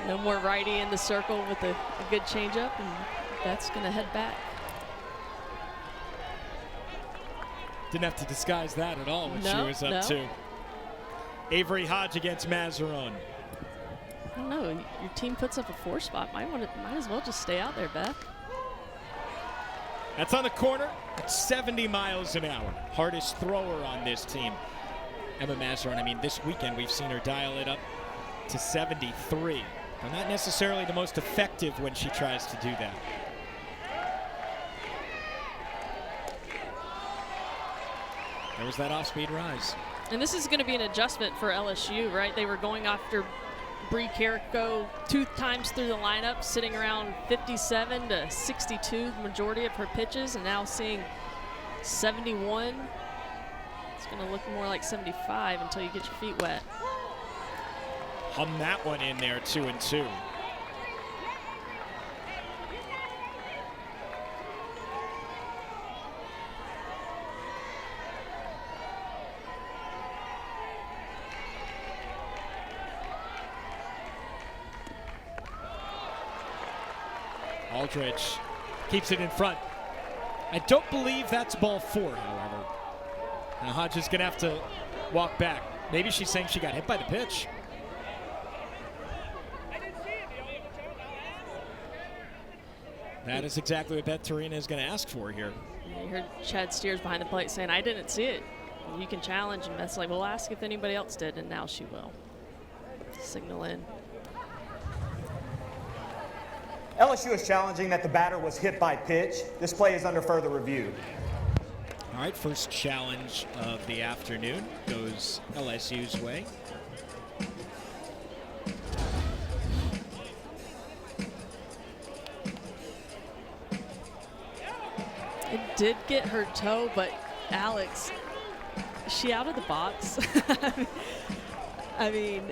No more righty in the circle with a good changeup, and that's going to head back. Didn't have to disguise that at all what she was up to. Avery Hodge against Mazzarone. I don't know. Your team puts up a 4 spot. Might as well just stay out there, Beth. That's on the corner at 70 miles an hour. Hardest thrower on this team. Emma Mazzarone, I mean, this weekend we've seen her dial it up to 73. But not necessarily the most effective when she tries to do that. There was that off-speed rise. And this is going to be an adjustment for LSU, right? They were going after Bree Carrico 2 times through the lineup, sitting around 57 to 62, the majority of her pitches, and now seeing 71. It's going to look more like 75 until you get your feet wet. Hum that one in there, 2-2. Aldridge keeps it in front. I don't believe that's ball 4, however. Now Hodge is going to have to walk back. Maybe she's saying she got hit by the pitch. That is exactly what Beth Torina is going to ask for here. You heard Chad Steers behind the plate saying, I didn't see it. You can challenge, and Beth's like, we'll ask if anybody else did, and now she will. Signal in. LSU is challenging that the batter was hit by pitch. This play is under further review. All right, first challenge of the afternoon goes LSU's way. It did get her toe, but Alex, is she out of the box? I mean,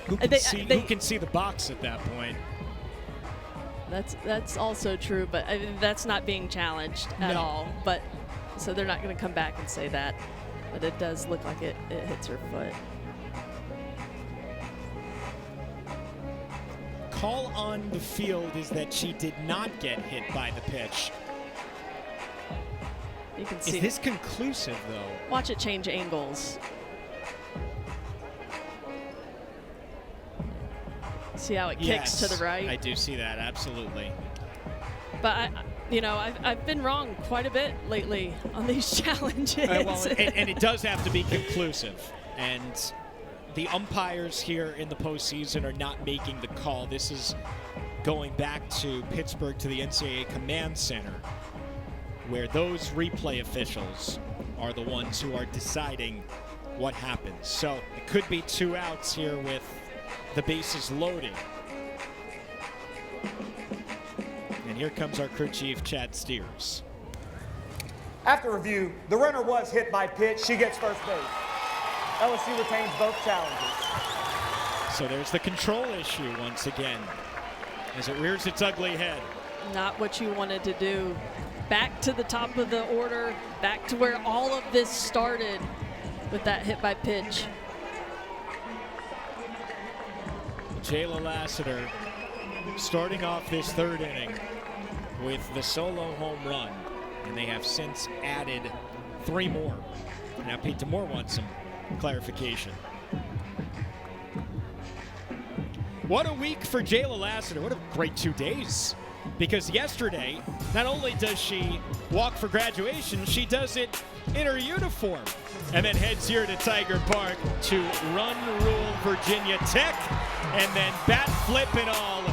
who can see the box at that point? That's also true, but I mean, that's not being challenged at all. But so they're not going to come back and say that. But it does look like it hits her foot. Call on the field is that she did not get hit by the pitch. You can see. Is this conclusive, though? Watch it change angles. See how it kicks to the right? I do see that, absolutely. But I've been wrong quite a bit lately on these challenges. And it does have to be conclusive. And the umpires here in the postseason are not making the call. This is going back to Pittsburgh, to the NCAA Command Center, where those replay officials are the ones who are deciding what happens. So it could be 2 outs here with the bases loaded. And here comes our crew chief, Chad Steers. After review, the runner was hit by pitch. She gets first base. LSU retains both challenges. So there's the control issue once again as it rears its ugly head. Not what you wanted to do. Back to the top of the order, back to where all of this started with that hit by pitch. Jayla Lassiter starting off this third inning with the solo home run, and they have since added 3 more. Now Pete DeMore wants some clarification. What a week for Jayla Lassiter. What a great 2 days. Because yesterday, not only does she walk for graduation, she does it in her uniform. And then heads here to Tiger Park to run rule Virginia Tech. And then bat flip and all,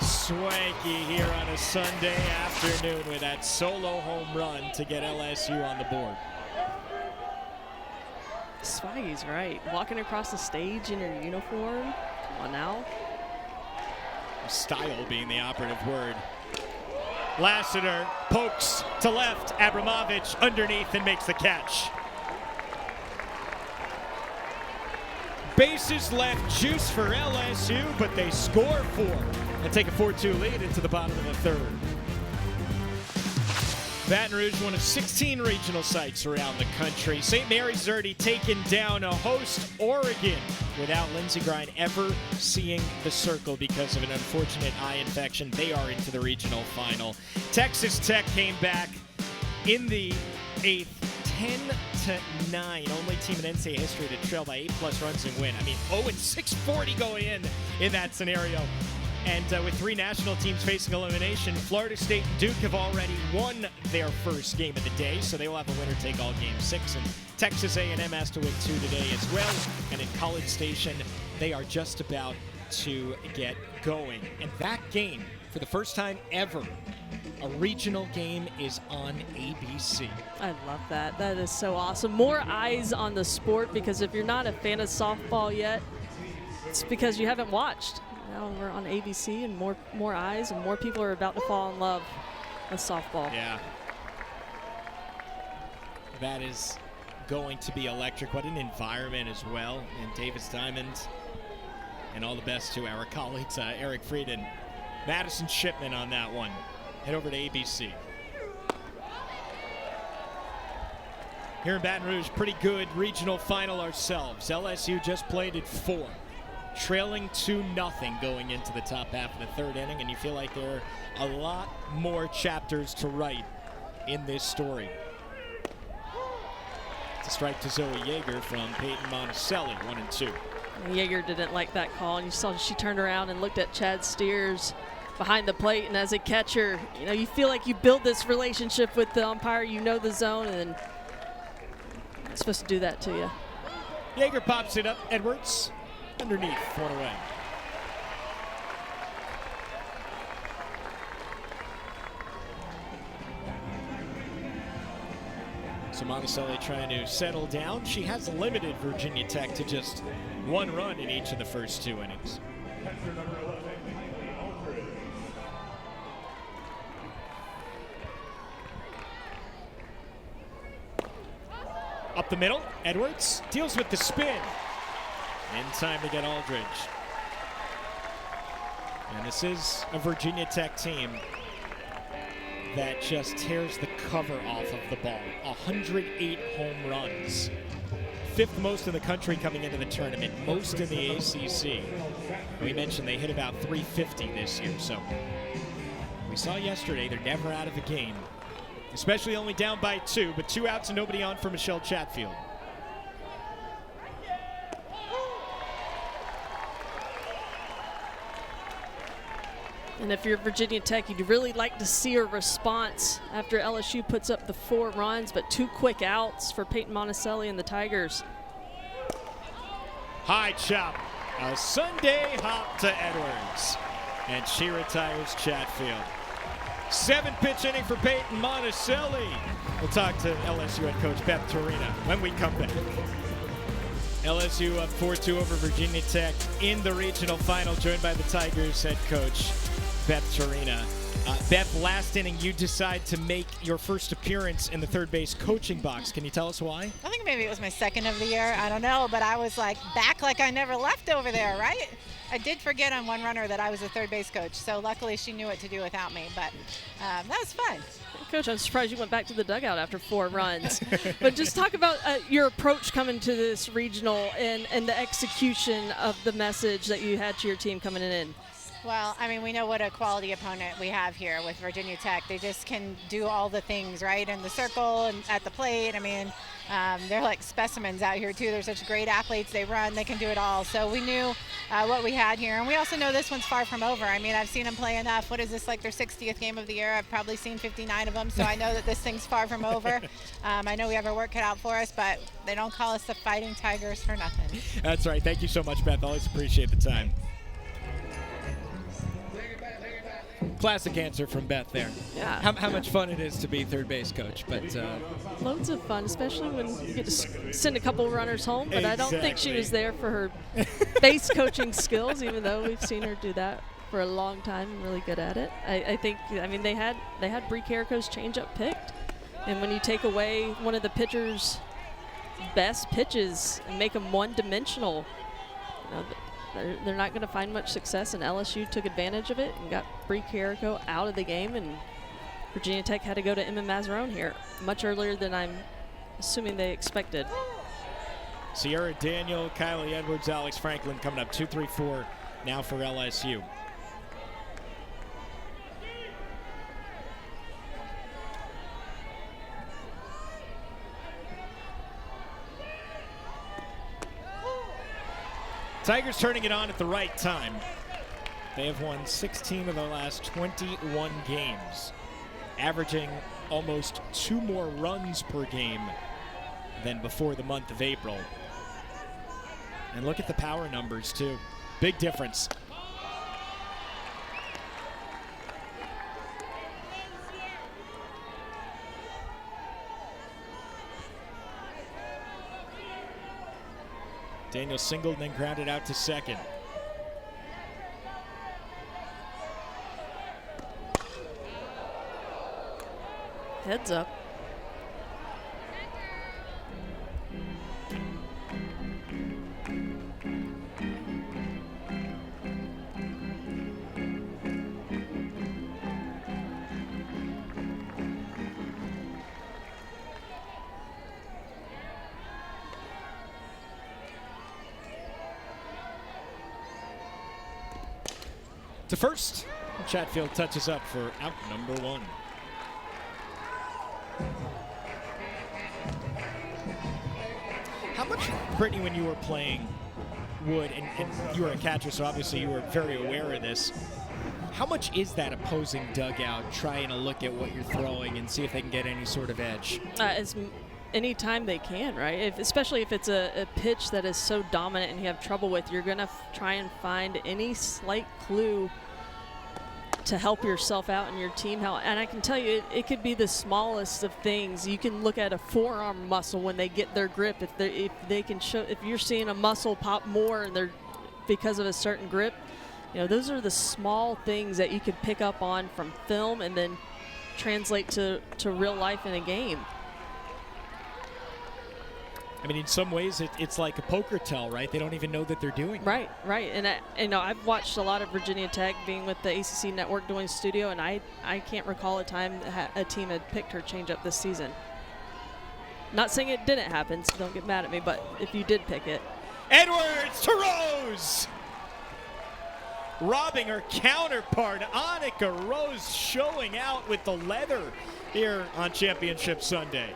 swanky here on a Sunday afternoon with that solo home run to get LSU on the board. Swaggy's right. Walking across the stage in her uniform. Come on now. Style being the operative word. Lassiter pokes to left. Abramovich underneath and makes the catch. Bases left, juice for LSU, but they score 4 and take a 4-2 lead into the bottom of the third. Baton Rouge, one of 16 regional sites around the country. St. Mary's has already taken down a host, Oregon, without Lindsey Grine ever seeing the circle because of an unfortunate eye infection. They are into the regional final. Texas Tech came back in the 8th, 10-9. Only team in NCAA history to trail by 8+ runs and win. I mean, 0-640 going in that scenario. And with 3 national teams facing elimination, Florida State and Duke have already won their first game of the day, so they will have a winner-take-all game 6. And Texas A&M has to win 2 today as well. And in College Station, they are just about to get going. And that game, for the first time ever, a regional game is on ABC. I love that. That is so awesome. More eyes on the sport, because if you're not a fan of softball yet, it's because you haven't watched. Now we're on ABC, and more eyes, and more people are about to fall in love with softball. Yeah. That is going to be electric. What an environment as well in Davis Diamond. And all the best to our colleagues, Eric Fried and Madison Shipman on that one. Head over to ABC. Here in Baton Rouge, pretty good regional final ourselves. LSU just played at 4. Trailing 2-0 going into the top half of the third inning, and you feel like there are a lot more chapters to write in this story. It's a strike to Zoe Yeager from Peyton Monticelli, 1-2. Yeager didn't like that call, and you saw she turned around and looked at Chad Steers behind the plate, and as a catcher, you feel like you build this relationship with the umpire, you know the zone, and it's supposed to do that to you. Yeager pops it up, Edwards. Underneath, 1 away. Monticelli trying to settle down. She has limited Virginia Tech to just 1 run in each of the first 2 innings. Up the middle, Edwards deals with the spin. In time to get Aldridge. And this is a Virginia Tech team that just tears the cover off of the ball. 108 home runs. 5th most in the country coming into the tournament, most in the ACC. We mentioned they hit about 350 this year, so we saw yesterday they're never out of a game, especially only down by 2, but 2 outs and nobody on for Michelle Chatfield. And if you're Virginia Tech, you'd really like to see a response after LSU puts up the 4 runs, but 2 quick outs for Peyton Monticelli and the Tigers. High chop, a Sunday hop to Edwards, and she retires Chatfield. 7-pitch inning for Peyton Monticelli. We'll talk to LSU head coach Beth Torina when we come back. LSU up 4-2 over Virginia Tech in the regional final, joined by the Tigers head coach Beth Torina. Beth, last inning you decide to make your first appearance in the third base coaching box. Can you tell us why? I think maybe it was my 2nd of the year. I don't know, but I was like back like I never left over there, right? I did forget on one runner that I was a third base coach, so luckily she knew what to do without me, but that was fun. Coach, I'm surprised you went back to the dugout after 4 runs. But just talk about your approach coming to this regional and the execution of the message that you had to your team coming in. Well, I mean, we know what a quality opponent we have here with Virginia Tech. They just can do all the things, right, in the circle and at the plate. I mean, they're like specimens out here, too. They're such great athletes. They run. They can do it all. So we knew what we had here. And we also know this one's far from over. I mean, I've seen them play enough. What is this, like their 60th game of the year? I've probably seen 59 of them. So I know that this thing's far from over. I know we have our work cut out for us, but they don't call us the Fighting Tigers for nothing. That's right. Thank you so much, Beth. Always appreciate the time. Classic answer from Beth there. Yeah. How much fun it is to be third base coach, but Loads of fun, especially when you get to send a couple runners home. But I don't think she was there for her base coaching skills, even though we've seen her do that for a long time and really good at it. I think, I mean, they had Bree Carrico's changeup picked, and when you take away one of the pitcher's best pitches and make them one-dimensional, you know, they're not going to find much success, and LSU took advantage of it and got Bree Carrico out of the game, and Virginia Tech had to go to Emma Mazzarone here much earlier than I'm assuming they expected. Sierra Daniel, Kylie Edwards, Alex Franklin coming up 2, 3, 4 now for LSU. Tigers turning it on at the right time. They have won 16 of their last 21 games, averaging almost 2 more runs per game than before the month of April. And look at the power numbers, too. Big difference. Daniel singled and then grounded out to second. Heads up. To first, Chatfield touches up for out number 1. How much, Brittany, when you were playing, and you were a catcher, so obviously you were very aware of this, how much is that opposing dugout trying to look at what you're throwing and see if they can get any sort of edge? Any time they can, right? Especially if it's a pitch that is so dominant and you have trouble with, you're going to try and find any slight clue to help yourself out and your team out. And I can tell you, it could be the smallest of things. You can look at a forearm muscle when they get their grip. If they can show, if you're seeing a muscle pop more and they're because of a certain grip, you know, those are the small things that you can pick up on from film and then translate to real life in a game. I mean, in some ways, it's like a poker tell, right? They don't even know that they're doing it. Right. And I've watched a lot of Virginia Tech being with the ACC Network doing studio, and I can't recall a time a team had picked her changeup this season. Not saying it didn't happen, so don't get mad at me, but if you did pick it. Edwards to Rose! Robbing her counterpart, Annika Rose, showing out with the leather here on Championship Sunday.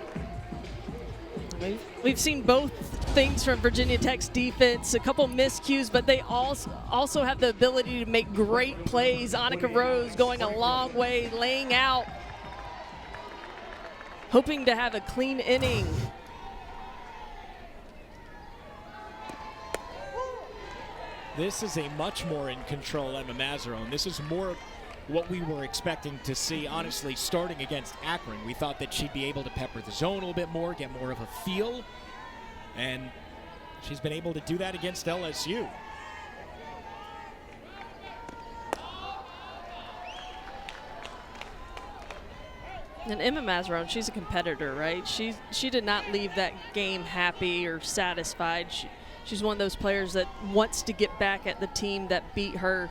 We've seen both things from Virginia Tech's defense, a couple miscues, but they also have the ability to make great plays. Annika Rose going a long way, laying out, hoping to have a clean inning. This is a much more in control Emma Mazzarone. This is more what we were expecting to see, honestly, starting against Akron. We thought that she'd be able to pepper the zone a little bit more, get more of a feel, and she's been able to do that against LSU. And Emma Mazzarone, she's a competitor, right? She did not leave that game happy or satisfied. She's one of those players that wants to get back at the team that beat her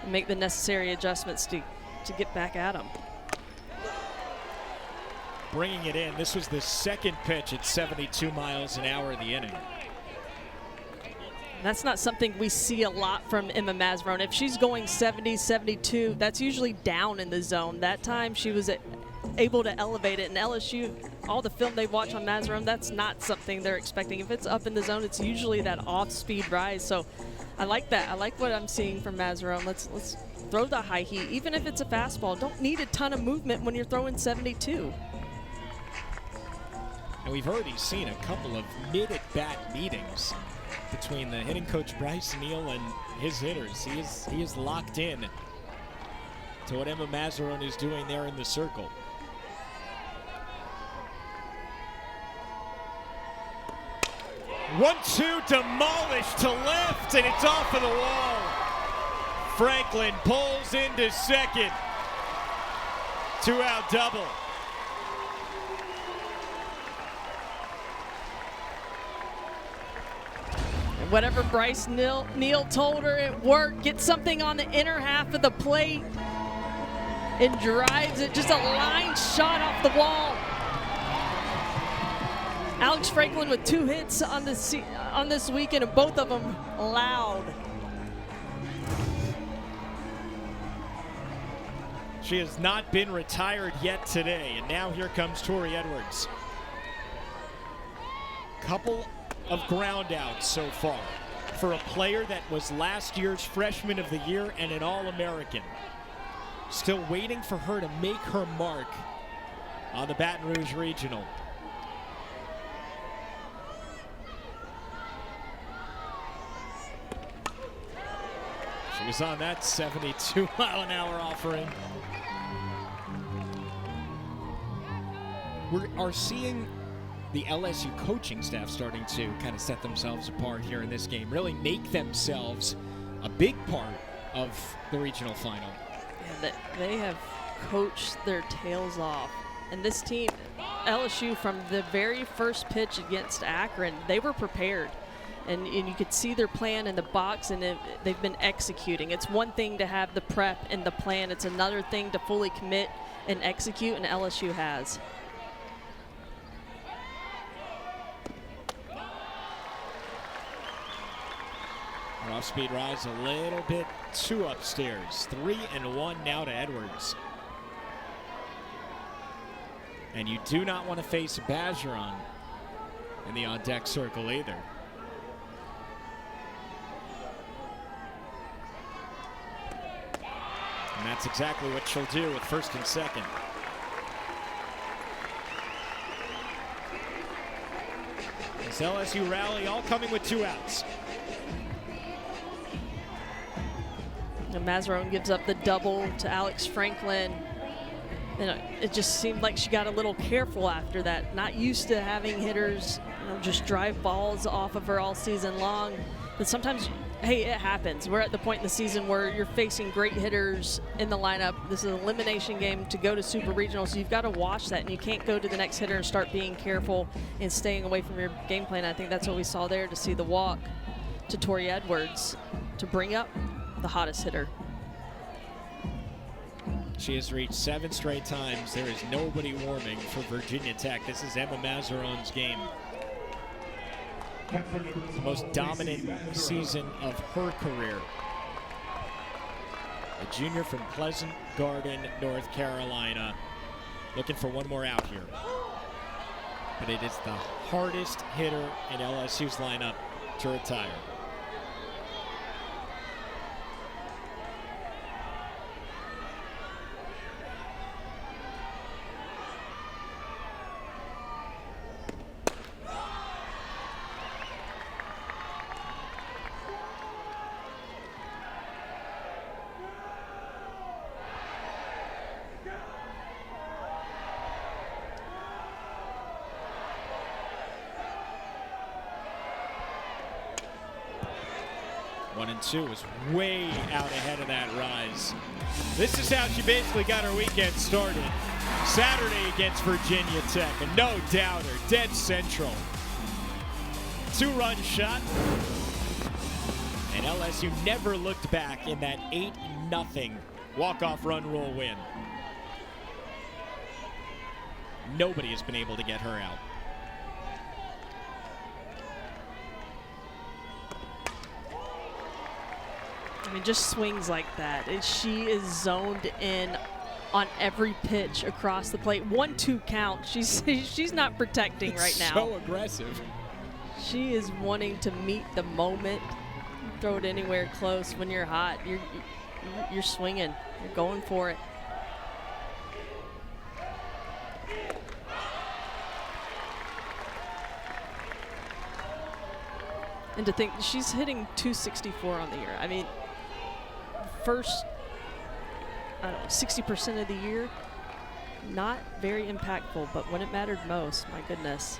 and make the necessary adjustments to get back at them. Bringing it in. This was the second pitch at 72 miles an hour of the inning. That's not something we see a lot from Emma Mazzarone. If she's going 70, 72, that's usually down in the zone. That time she was able to elevate it. And LSU, all the film they watch on Mazzarone, that's not something they're expecting. If it's up in the zone, it's usually that off-speed rise. So I like that. I like what I'm seeing from Mazzarone. Let's throw the high heat. Even if it's a fastball, don't need a ton of movement when you're throwing 72. And we've already seen a couple of mid-at-bat meetings between the hitting coach Bryce Neal and his hitters. He is locked in to what Emma Mazzarone is doing there in the circle. One-two demolished to left, and it's off of the wall. Franklin pulls into second. Two-out double. Whatever Bryce Neal told her, it worked. Get something on the inner half of the plate and drives it. Just a line shot off the wall. Alex Franklin with 2 hits on this weekend, and both of them loud. She has not been retired yet today, and now here comes Tori Edwards. Couple of ground outs so far for a player that was last year's Freshman of the Year and an All-American. Still waiting for her to make her mark on the Baton Rouge Regional. She was on that 72-mile-an-hour offering. We are seeing the LSU coaching staff starting to kind of set themselves apart here in this game, really make themselves a big part of the regional final. Yeah, they have coached their tails off. And this team, LSU, from the very first pitch against Akron, they were prepared. And you could see their plan in the box, and they've been executing. It's one thing to have the prep and the plan. It's another thing to fully commit and execute, and LSU has. Off-speed rise a little bit too upstairs. 3-1 now to Edwards. And you do not want to face Bergeron in the on-deck circle either. And that's exactly what she'll do with first and second. This LSU rally all coming with 2 outs. And Mazaron gives up the double to Alex Franklin. And it just seemed like she got a little careful after that. Not used to having hitters, just drive balls off of her all season long. But sometimes, hey, it happens. We're at the point in the season where you're facing great hitters in the lineup. This is an elimination game to go to Super Regional, so you've got to watch that, and you can't go to the next hitter and start being careful and staying away from your game plan. I think that's what we saw there, to see the walk to Tori Edwards to bring up the hottest hitter. She has reached 7 straight times. There is nobody warming for Virginia Tech. This is Emma Mazaron's game. The most dominant season of her career. A junior from Pleasant Garden, North Carolina. Looking for one more out here. But it is the hardest hitter in LSU's lineup to retire. One and two is way out ahead of that rise. This is how she basically got her weekend started. Saturday against Virginia Tech, and no doubter, dead central. 2-run shot, and LSU never looked back in that 8-0 walk-off run rule win. Nobody has been able to get her out. I mean, just swings like that. She is zoned in on every pitch across the plate. 1-2 count. She's not protecting right now. So aggressive. She is wanting to meet the moment. Throw it anywhere close. When you're hot, you're swinging. You're going for it. And to think she's hitting 264 on the year. I mean, first, 60% of the year, not very impactful, but when it mattered most, my goodness.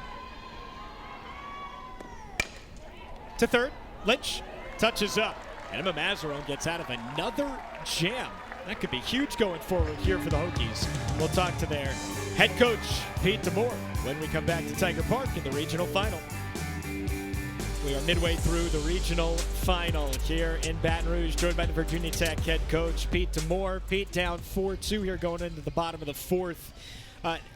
To third, Lynch touches up. And Emma Mazaron gets out of another jam. That could be huge going forward here for the Hokies. We'll talk to their head coach, Pete DeMoore, when we come back to Tiger Park in the regional final. We are midway through the regional final here in Baton Rouge, joined by the Virginia Tech head coach, Pete DeMoore. Pete down 4-2 here going into the bottom of the fourth.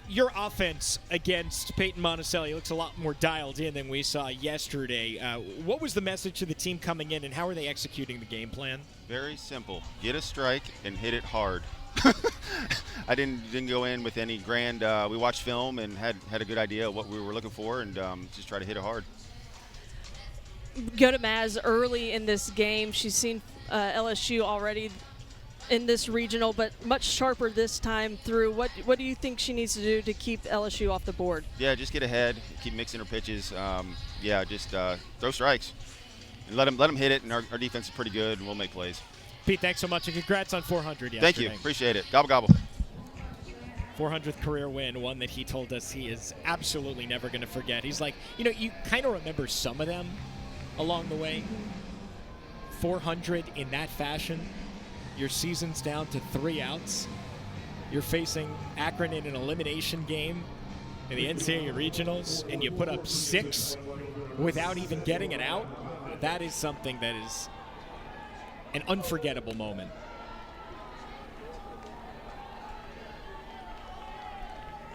Your offense against Peyton Monticelli looks a lot more dialed in than we saw yesterday. What was the message to the team coming in, and how are they executing the game plan? Very simple. Get a strike and hit it hard. I didn't go in with any grand. We watched film and had a good idea of what we were looking for, and just try to hit it hard. Go to Maz early in this game. She's seen LSU already in this regional, but much sharper this time through. What do you think she needs to do to keep LSU off the board? Yeah, just get ahead, keep mixing her pitches. Just throw strikes and let them hit it, and our defense is pretty good, and we'll make plays. Pete, thanks so much, and congrats on 400 yesterday. Thank you. Appreciate it. Gobble, gobble. 400th career win, one that he told us he is absolutely never going to forget. He's like, you kind of remember some of them along the way. 400 in that fashion. Your season's down to 3 outs. You're facing Akron in an elimination game in the NCAA regionals, and you put up 6 without even getting an out. That is something that is an unforgettable moment.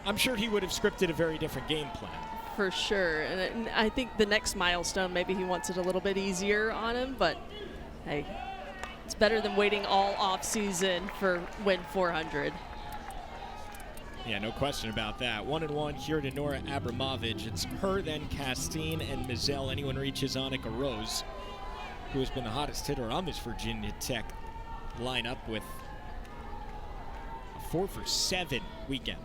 I'm sure he would have scripted a very different game plan. For sure. And I think the next milestone, maybe he wants it a little bit easier on him, but hey, it's better than waiting all off season for win 400. Yeah, no question about that. 1-1 here to Nora Abramovich. It's her, then Castine and Mizell. Anyone reaches Annika Rose, who has been the hottest hitter on this Virginia Tech lineup with a 4-for-7 weekend.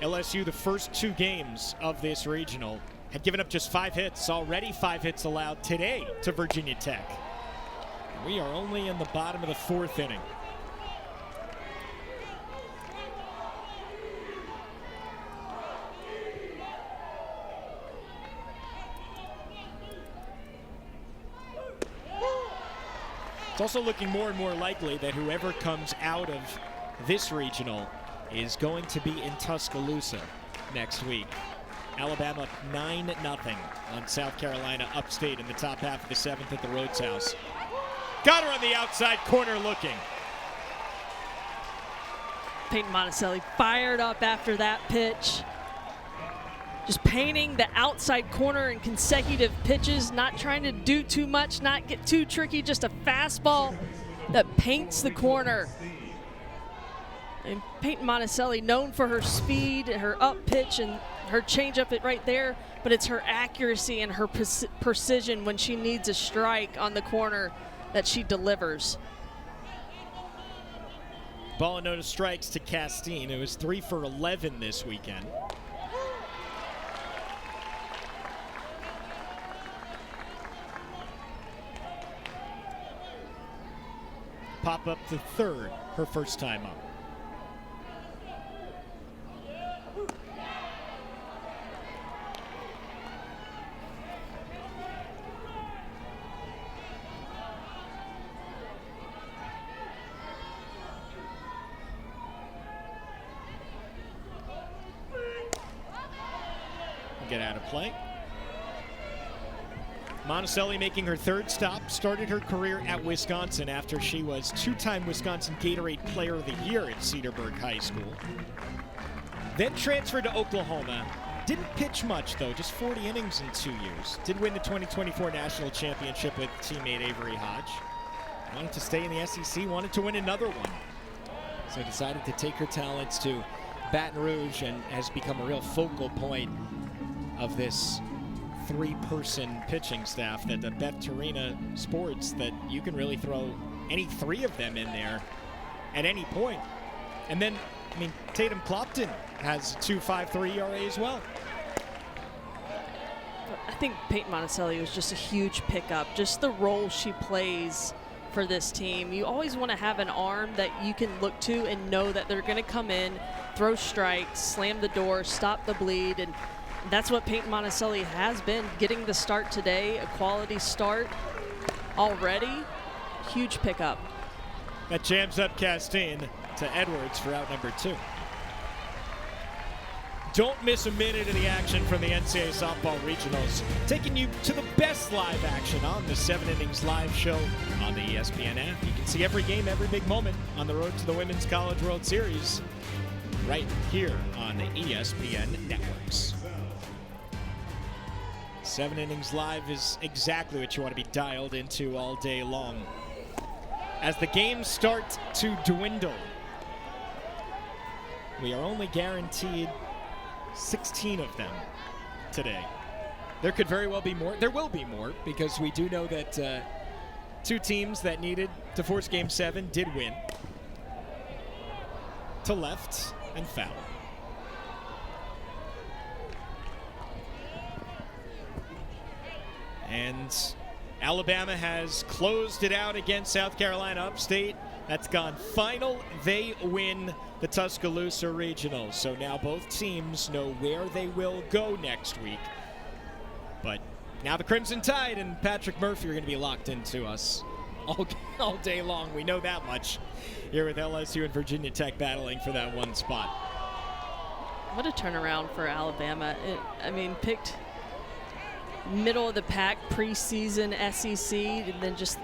LSU, the first 2 games of this regional, had given up just 5 hits. Already 5 hits allowed today to Virginia Tech. We are only in the bottom of the 4th inning. It's also looking more and more likely that whoever comes out of this regional is going to be in Tuscaloosa next week. Alabama 9-0 on South Carolina upstate in the top half of the 7th at the Rhodes House. Got her on the outside corner looking. Peyton Monticelli fired up after that pitch. Just painting the outside corner in consecutive pitches, not trying to do too much, not get too tricky, just a fastball that paints the corner. And Peyton Monticelli, known for her speed, her up pitch, and her changeup right there, but it's her accuracy and her precision when she needs a strike on the corner that she delivers. Ball and no strikes to Castine. It was 3 for 11 this weekend. Pop up to third, her first time up. Get out of play. Monticelli making her 3rd stop, started her career at Wisconsin after she was 2-time Wisconsin Gatorade Player of the Year at Cedarburg High School. Then transferred to Oklahoma. Didn't pitch much though, just 40 innings in 2 years. Did win the 2024 National Championship with teammate Avery Hodge. Wanted to stay in the SEC, wanted to win another one. So decided to take her talents to Baton Rouge and has become a real focal point of this 3-person pitching staff that the Beth Tarina sports, that you can really throw any 3 of them in there at any point. And then, I mean, Tatum Clopton has a 2.53 ERA as well. I think Peyton Monticelli was just a huge pickup. Just the role she plays for this team. You always want to have an arm that you can look to and know that they're going to come in, throw strikes, slam the door, stop the bleed, and that's what Peyton Monticelli has been, getting the start today, a quality start already. Huge pickup. That jams up Castine to Edwards for out number 2. Don't miss a minute of the action from the NCAA Softball Regionals, taking you to the best live action on the 7 Innings Live show on the ESPN app. You can see every game, every big moment on the road to the Women's College World Series right here on the ESPN networks. 7 Innings Live is exactly what you want to be dialed into all day long. As the games start to dwindle, we are only guaranteed 16 of them today. There could very well be more. There will be more, because we do know that 2 teams that needed to force Game 7 did win. To left and foul. And Alabama has closed it out against South Carolina upstate. That's gone final. They win the Tuscaloosa Regionals. So now both teams know where they will go next week. But now the Crimson Tide and Patrick Murphy are going to be locked into us all day long. We know that much here with LSU and Virginia Tech battling for that 1 spot. What a turnaround for Alabama. Picked middle of the pack preseason SEC, and then just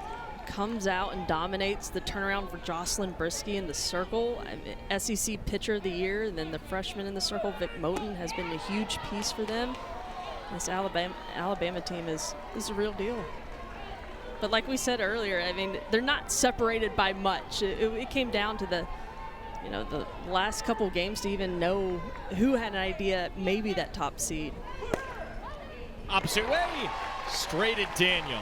comes out and dominates. The turnaround for Jocelyn Brisky in the circle. SEC Pitcher of the Year, and then the freshman in the circle, Vic Moten, has been a huge piece for them. This Alabama team is a real deal. But like we said earlier, they're not separated by much. It came down to the last couple games to even know who had an idea, maybe that top seed. Opposite way, straight at Daniel.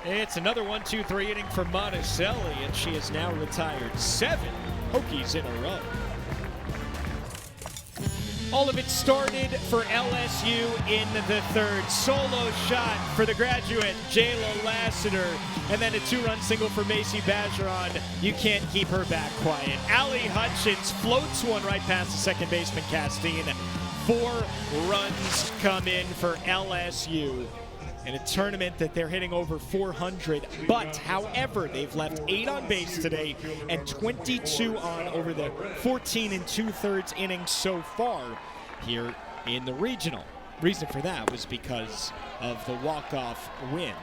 It's another 1-2-3 inning for Monticelli, and she has now retired 7 Hokies in a row. All of it started for LSU in the third. Solo shot for the graduate, Jayla Lassiter, and then a 2-run single for Macy Bergeron. You can't keep her back quiet. Allie Hutchins floats one right past the second baseman, Castine. 4 runs come in for LSU in a tournament that they're hitting over 400. But, however, they've left 8 on base today and 22 on over the 14 2/3 innings so far here in the regional. Reason for that was because of the walk-off win.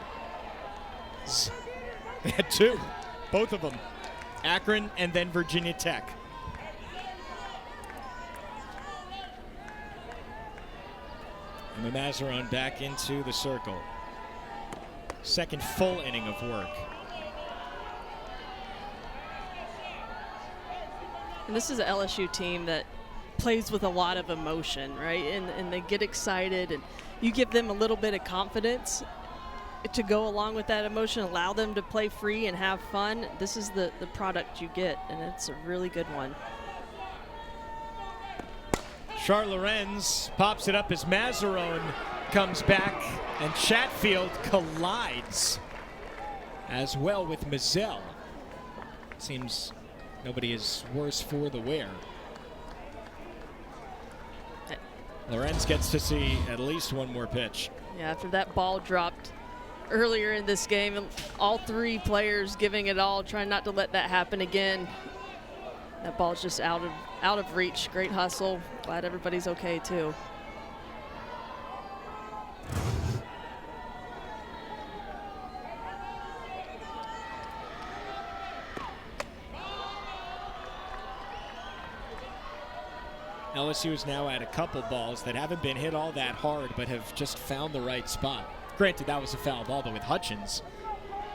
They had 2, both of them. Akron and then Virginia Tech. And the Mazaron back into the circle. Second full inning of work. And this is an LSU team that plays with a lot of emotion, right? And they get excited, and you give them a little bit of confidence to go along with that emotion, allow them to play free and have fun. This is the product you get, and it's a really good one. Char Lorenz pops it up as Mazaron comes back, and Chatfield collides as well with Mazzell. Seems nobody is worse for the wear. Lorenz gets to see at least one more pitch. Yeah, after that ball dropped earlier in this game, all 3 players giving it all, trying not to let that happen again. That ball's just out of reach. Great hustle. Glad everybody's okay too. LSU is now at a couple balls that haven't been hit all that hard, but have just found the right spot. Granted, that was a foul ball, but with Hutchins,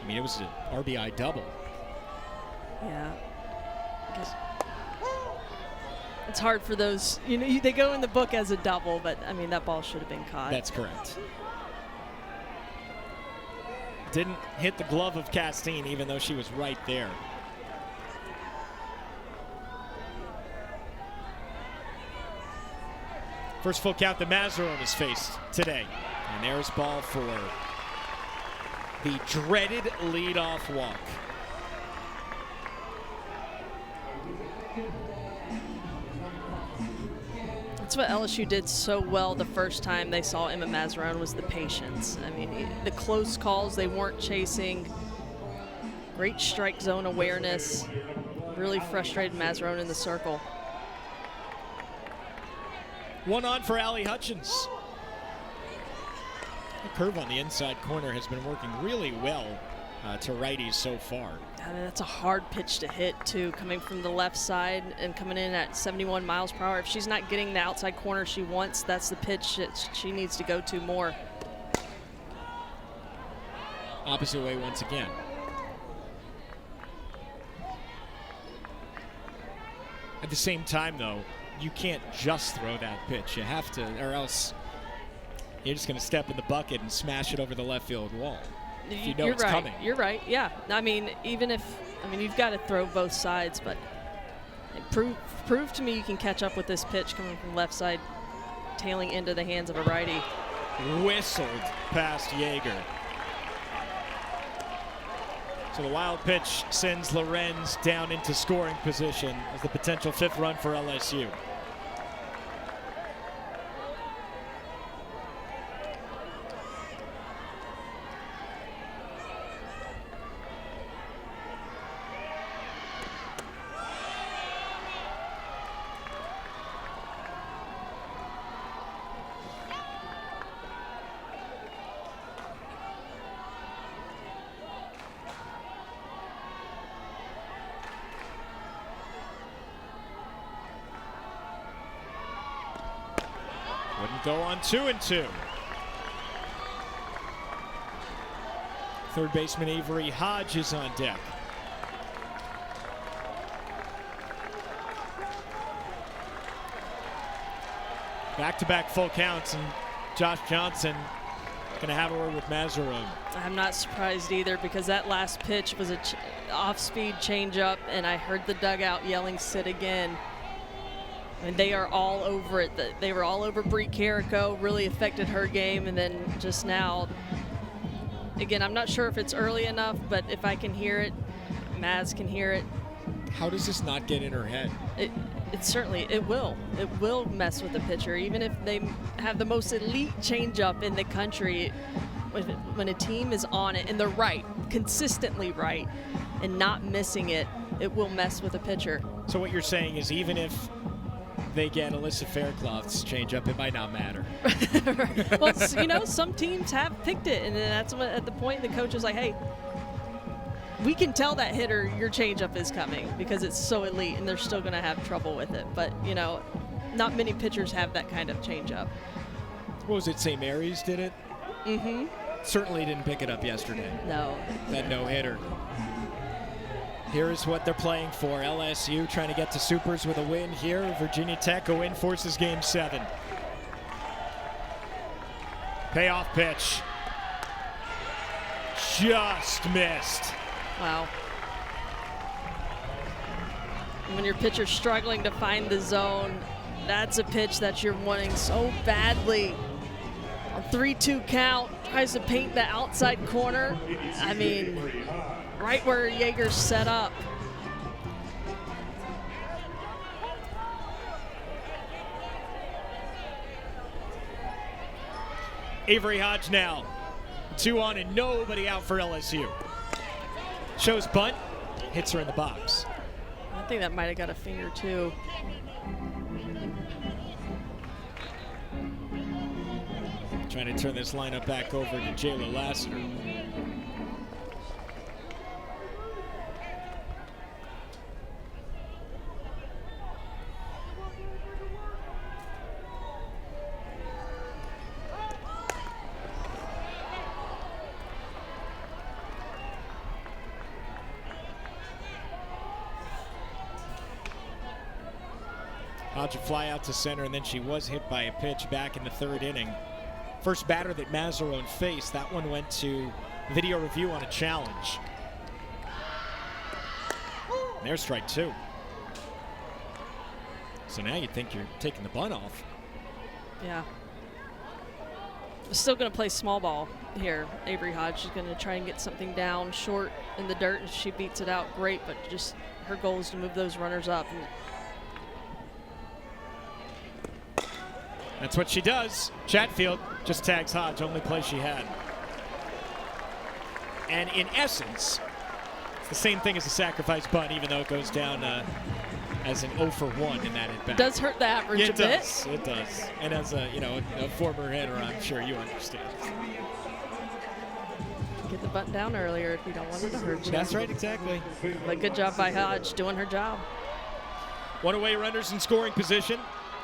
I mean, it was an RBI double. Yeah. I guess it's hard for those, they go in the book as a double, but I mean, that ball should have been caught. That's correct. Didn't hit the glove of Castine, even though she was right there. First full count that Mazaron has faced today. And there's ball for the dreaded leadoff walk. That's what LSU did so well the first time they saw Emma Mazaron, was the patience. I mean, the close calls they weren't chasing. Great strike zone awareness. Really frustrated Mazaron in the circle. 1 on for Allie Hutchins. The curve on the inside corner has been working really well to righties so far. I mean, that's a hard pitch to hit, too, coming from the left side and coming in at 71 miles per hour. If she's not getting the outside corner she wants, that's the pitch that she needs to go to more. Opposite way once again. At the same time, though, you can't just throw that pitch. You have to, or else you're just going to step in the bucket and smash it over the left field wall. If you know You're it's right. coming. You're right. Yeah. I mean, you've got to throw both sides, but prove to me you can catch up with this pitch coming from left side, tailing into the hands of a righty. Whistled past Yeager. So the wild pitch sends Lorenz down into scoring position as the potential 5th run for LSU. Wouldn't go on 2-2. Third baseman Avery Hodge is on deck. Back-to-back full counts, and Josh Johnson going to have a word with Mazaron. I'm not surprised either, because that last pitch was a off-speed changeup, and I heard the dugout yelling, "Sit again." And they are all over it. They were all over Bree Carrico, really affected her game. And then just now, again, I'm not sure if it's early enough, but if I can hear it, Maz can hear it. How does this not get in her head? It certainly, it will. It will mess with the pitcher. Even if they have the most elite changeup in the country, when a team is on it and they're right, consistently right, and not missing it, it will mess with a pitcher. So what you're saying is even if they get Alyssa Fairclough's changeup, it might not matter. Well, you know, some teams have picked it, and then that's when, at the point the coach is like, hey, we can tell that hitter your changeup is coming because it's so elite, and they're still going to have trouble with it. But, you know, not many pitchers have that kind of changeup. What was it, St. Mary's did it? Mm-hmm. Certainly didn't pick it up yesterday. No. That no-hitter. Here's what they're playing for. LSU trying to get to Supers with a win here. Virginia Tech, a win forces Game 7. Payoff pitch. Just missed. Wow. When your pitcher's struggling to find the zone, that's a pitch that you're wanting so badly. A 3-2 count, tries to paint the outside corner. I mean, right where Jaeger's set up. Avery Hodge now. 2 on and nobody out for LSU. Shows bunt, hits her in the box. I think that might have got a finger too. Trying to turn this lineup back over to Jayla Lassiter. Hodge a fly out to center, and then she was hit by a pitch back in the 3rd inning. First batter that Mazzarone faced, that one went to video review on a challenge. And there's strike 2. So now you'd think you're taking the bunt off. Yeah. Still going to play small ball here. Avery Hodge is going to try and get something down short in the dirt, and she beats it out great, but just her goal is to move those runners up. And that's what she does. Chatfield just tags Hodge, only play she had. And in essence, it's the same thing as a sacrifice bunt, even though it goes down as an 0 for 1 in that at-bat. Does hurt the average a bit. It does. And as a former hitter, I'm sure you understand. Get the bunt down earlier if you don't want it to hurt you. That's right, exactly. But good job by Hodge doing her job. One away runners in scoring position.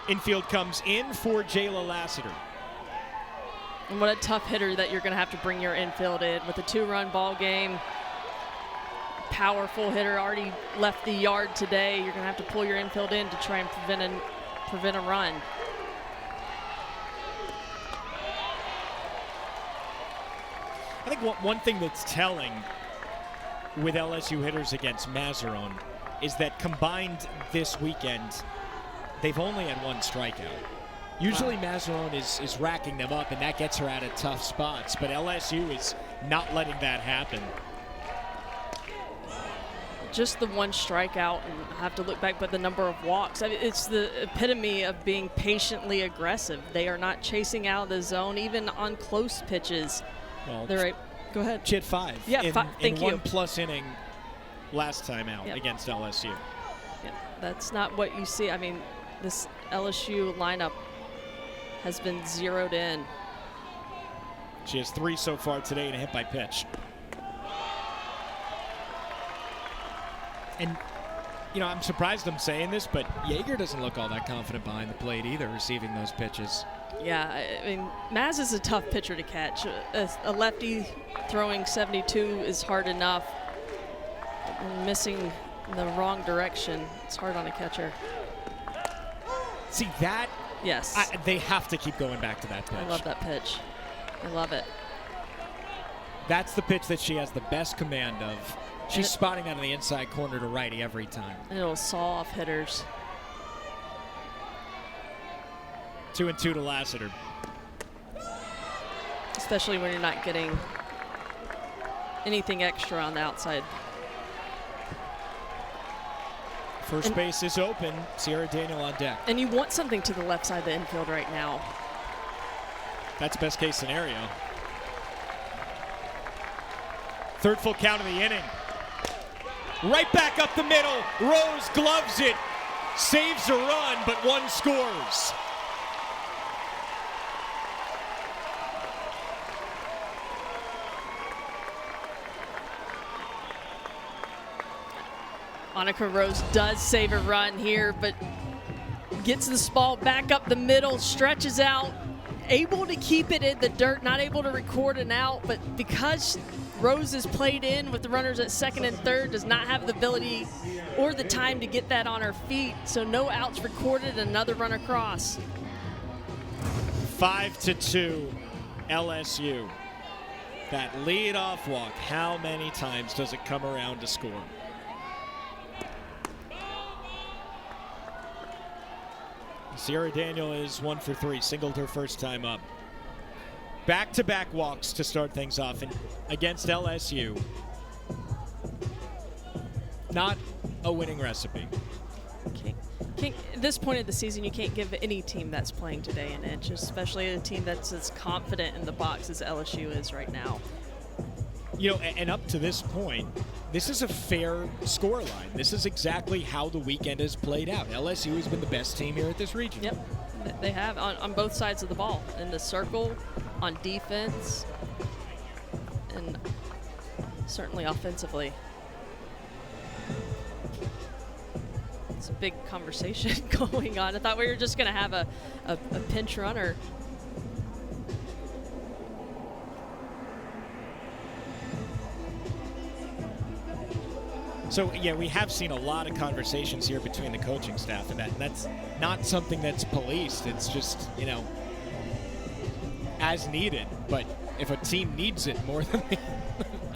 Infield comes in for Jayla Lassiter. And what a tough hitter that you're going to have to bring your infield in with a 2-run ball game. Powerful hitter, already left the yard today. You're going to have to pull your infield in to try and prevent a run. I think one thing that's telling with LSU hitters against Mazzarone is that combined this weekend, they've only had 1 strikeout. Usually Mazzarone is racking them up, and that gets her out of tough spots, but LSU is not letting that happen. Just the 1 strikeout, and I have to look back, but the number of walks. I mean, it's the epitome of being patiently aggressive. They are not chasing out of the zone, even on close pitches. Well, they're right. Go ahead. She had 5 Yeah, in thank you. 1+ inning last time out against LSU. Yeah, that's not what you see. I mean, this LSU lineup has been zeroed in. She has 3 so far today and a hit by pitch. And, I'm surprised I'm saying this, but Jaeger doesn't look all that confident behind the plate either, receiving those pitches. Yeah, I mean, Maz is a tough pitcher to catch. A lefty throwing 72 is hard enough. And missing in the wrong direction, it's hard on a catcher. See that? Yes. They have to keep going back to that pitch. I love that pitch. I love it. That's the pitch that she has the best command of. She's spotting that in the inside corner to righty every time. And it'll saw off hitters. 2-2 to Lassiter. Especially when you're not getting anything extra on the outside. First base is open. Sierra Daniel on deck. And you want something to the left side of the infield right now. That's best case scenario. Third full count of the inning. Right back up the middle. Rose gloves it. Saves a run, but one scores. Monica Rose does save a run here, but gets this ball back up the middle, stretches out, able to keep it in the dirt, not able to record an out, but because Rose is played in with the runners at second and third, does not have the ability or the time to get that on her feet, so no outs recorded, another run across. 5-2 LSU. That leadoff walk, how many times does it come around to score? Sierra Daniel is 1 for 3, singled her first time up. Back-to-back walks to start things off against LSU. Not a winning recipe. At this point of the season, you can't give any team that's playing today an inch, especially a team that's as confident in the box as LSU is right now. You know, and up to this point, this is a fair scoreline. This is exactly how the weekend has played out. LSU has been the best team here at this region. Yep, they have on both sides of the ball, in the circle, on defense, and certainly offensively. It's a big conversation going on. I thought we were just going to have a pinch runner. So, yeah, we have seen a lot of conversations here between the coaching staff, and that's not something that's policed. It's just, you know, as needed. But if a team needs it more than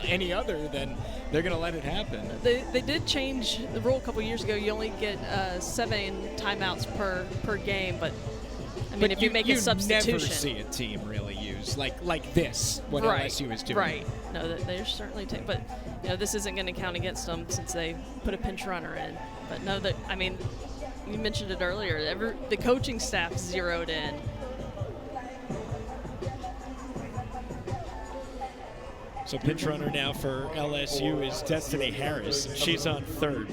any other, then they're going to let it happen. They did change the rule a couple years ago. You only get 7 timeouts per game, but I mean, if you make a substitution, you never see a team really use like this what LSU is doing. Right. No, they're certainly but you know, this isn't going to count against them since they put a pinch runner in. But no, that I mean, you mentioned it earlier. The coaching staff zeroed in. So pinch runner now for LSU is Destiny Harris. She's on third.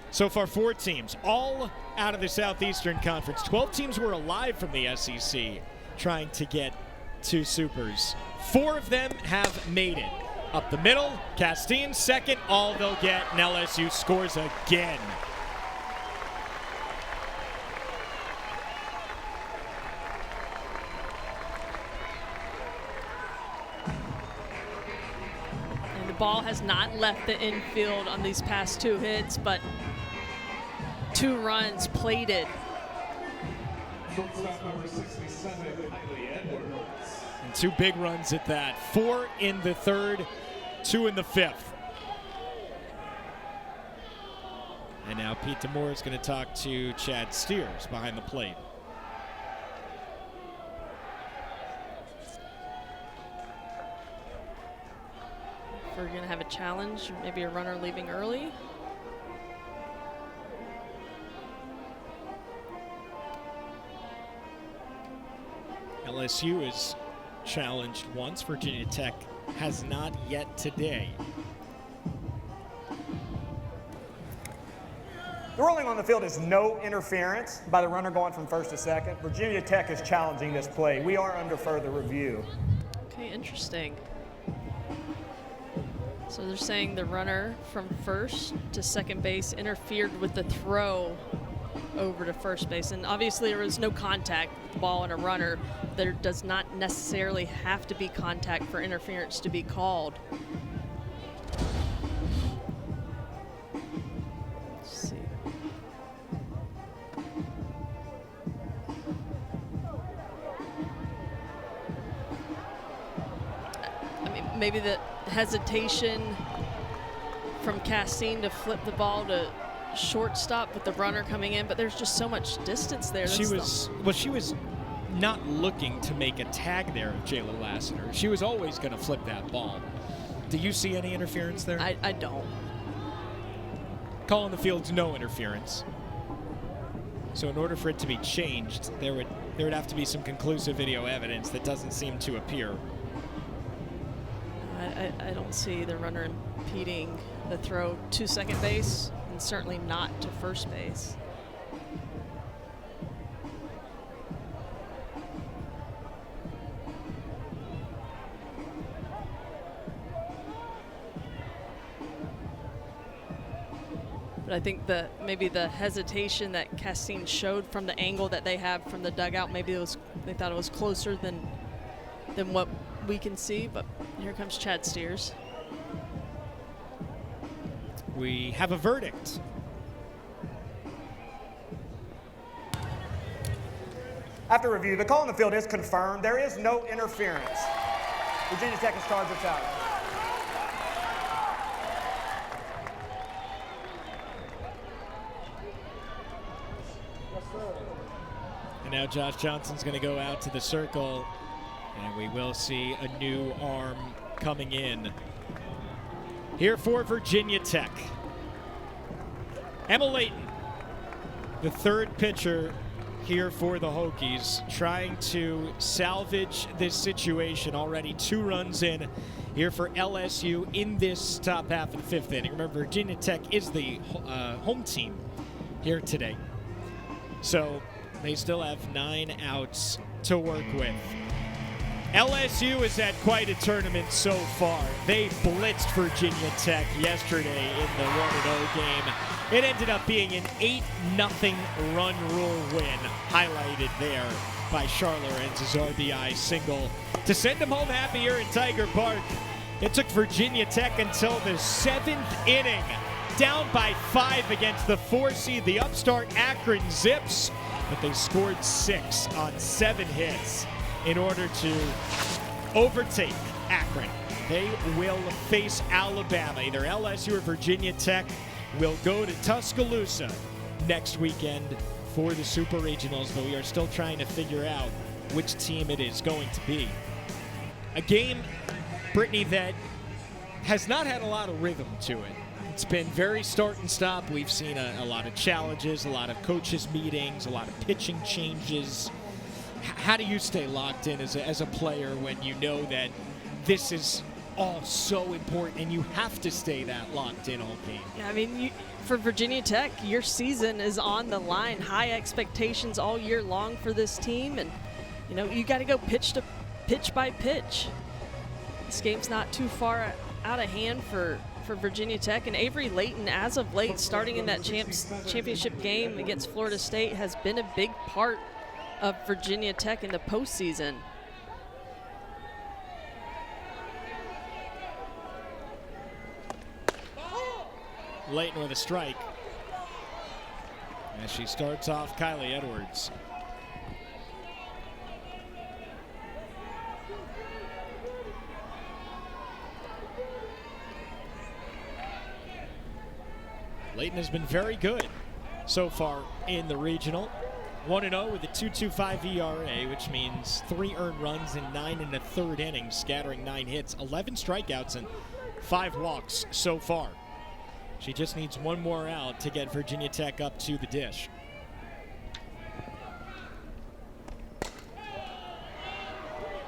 So far, 4 teams, all out of the Southeastern Conference. 12 teams were alive from the SEC trying to get to Supers. 4 of them have made it. Up the middle, Castine second, all they'll get, and LSU scores again. And the ball has not left the infield on these past 2 hits, but 2 runs plated. Shortstop number 67, Kylie Edwards. And 2 big runs at that. 4 in the third, 2 in the fifth. And now Pete DeMoore is going to talk to Chad Steers behind the plate. We're going to have a challenge, maybe a runner leaving early. LSU is challenged once. Virginia Tech has not yet today. The ruling on the field is no interference by the runner going from first to second. Virginia Tech is challenging this play. We are under further review. Okay, interesting. So they're saying the runner from first to second base interfered with the throw over to first base. And obviously there was no contact with the ball and a runner. There does not necessarily have to be contact for interference to be called. Let's see. maybe the hesitation from Castine to flip the ball to shortstop with the runner coming in, but there's just so much distance there. She was not looking to make a tag there of Jayla Lassiter. She was always going to flip that ball. Do you see any interference there? I don't. Call on the field's no interference. So in order for it to be changed, there would have to be some conclusive video evidence that doesn't seem to appear. I don't see the runner impeding the throw to second base, and certainly not to first base. But I think maybe the hesitation that Castine showed from the angle that they have from the dugout, maybe they thought it was closer than what we can see. But here comes Chad Steers. We have a verdict. After review, the call on the field is confirmed. There is no interference. Virginia Tech has charged its out. And now Josh Johnson's going to go out to the circle, and we will see a new arm coming in. Here for Virginia Tech, Emma Layton, the third pitcher here for the Hokies, trying to salvage this situation. Already 2 runs in here for LSU in this top half of the 5th inning. Remember, Virginia Tech is the home team here today. So they still have 9 outs to work with. LSU has had quite a tournament so far. They blitzed Virginia Tech yesterday in the 1-0 game. It ended up being an 8-0 run rule win, highlighted there by Charlotte Lorenz's RBI single to send them home happy here in Tiger Park. It took Virginia Tech until the 7th inning, down by 5 against the 4 seed, the upstart Akron Zips, but they scored 6 on 7 hits in order to overtake Akron. They will face Alabama. Either LSU or Virginia Tech will go to Tuscaloosa next weekend for the Super Regionals, but we are still trying to figure out which team it is going to be. A game, Brittany, that has not had a lot of rhythm to it. It's been very start and stop. We've seen a lot of challenges, a lot of coaches' meetings, a lot of pitching changes. How do you stay locked in as a player when you know that this is all so important and you have to stay that locked in all game? Yeah, I mean, for Virginia Tech, your season is on the line. High expectations all year long for this team, and you got to go pitch by pitch. This game's not too far out of hand for Virginia Tech, and Avery Layton, as of late, starting in that championship game against Florida State, has been a big part of Virginia Tech in the postseason. Layton with a strike. As she starts off Kylie Edwards. Layton has been very good so far in the regional. 1-0 with a 2.25 ERA, which means 3 earned runs in 9 1/3 innings, scattering 9 hits, 11 strikeouts, and 5 walks so far. She just needs 1 more out to get Virginia Tech up to the dish.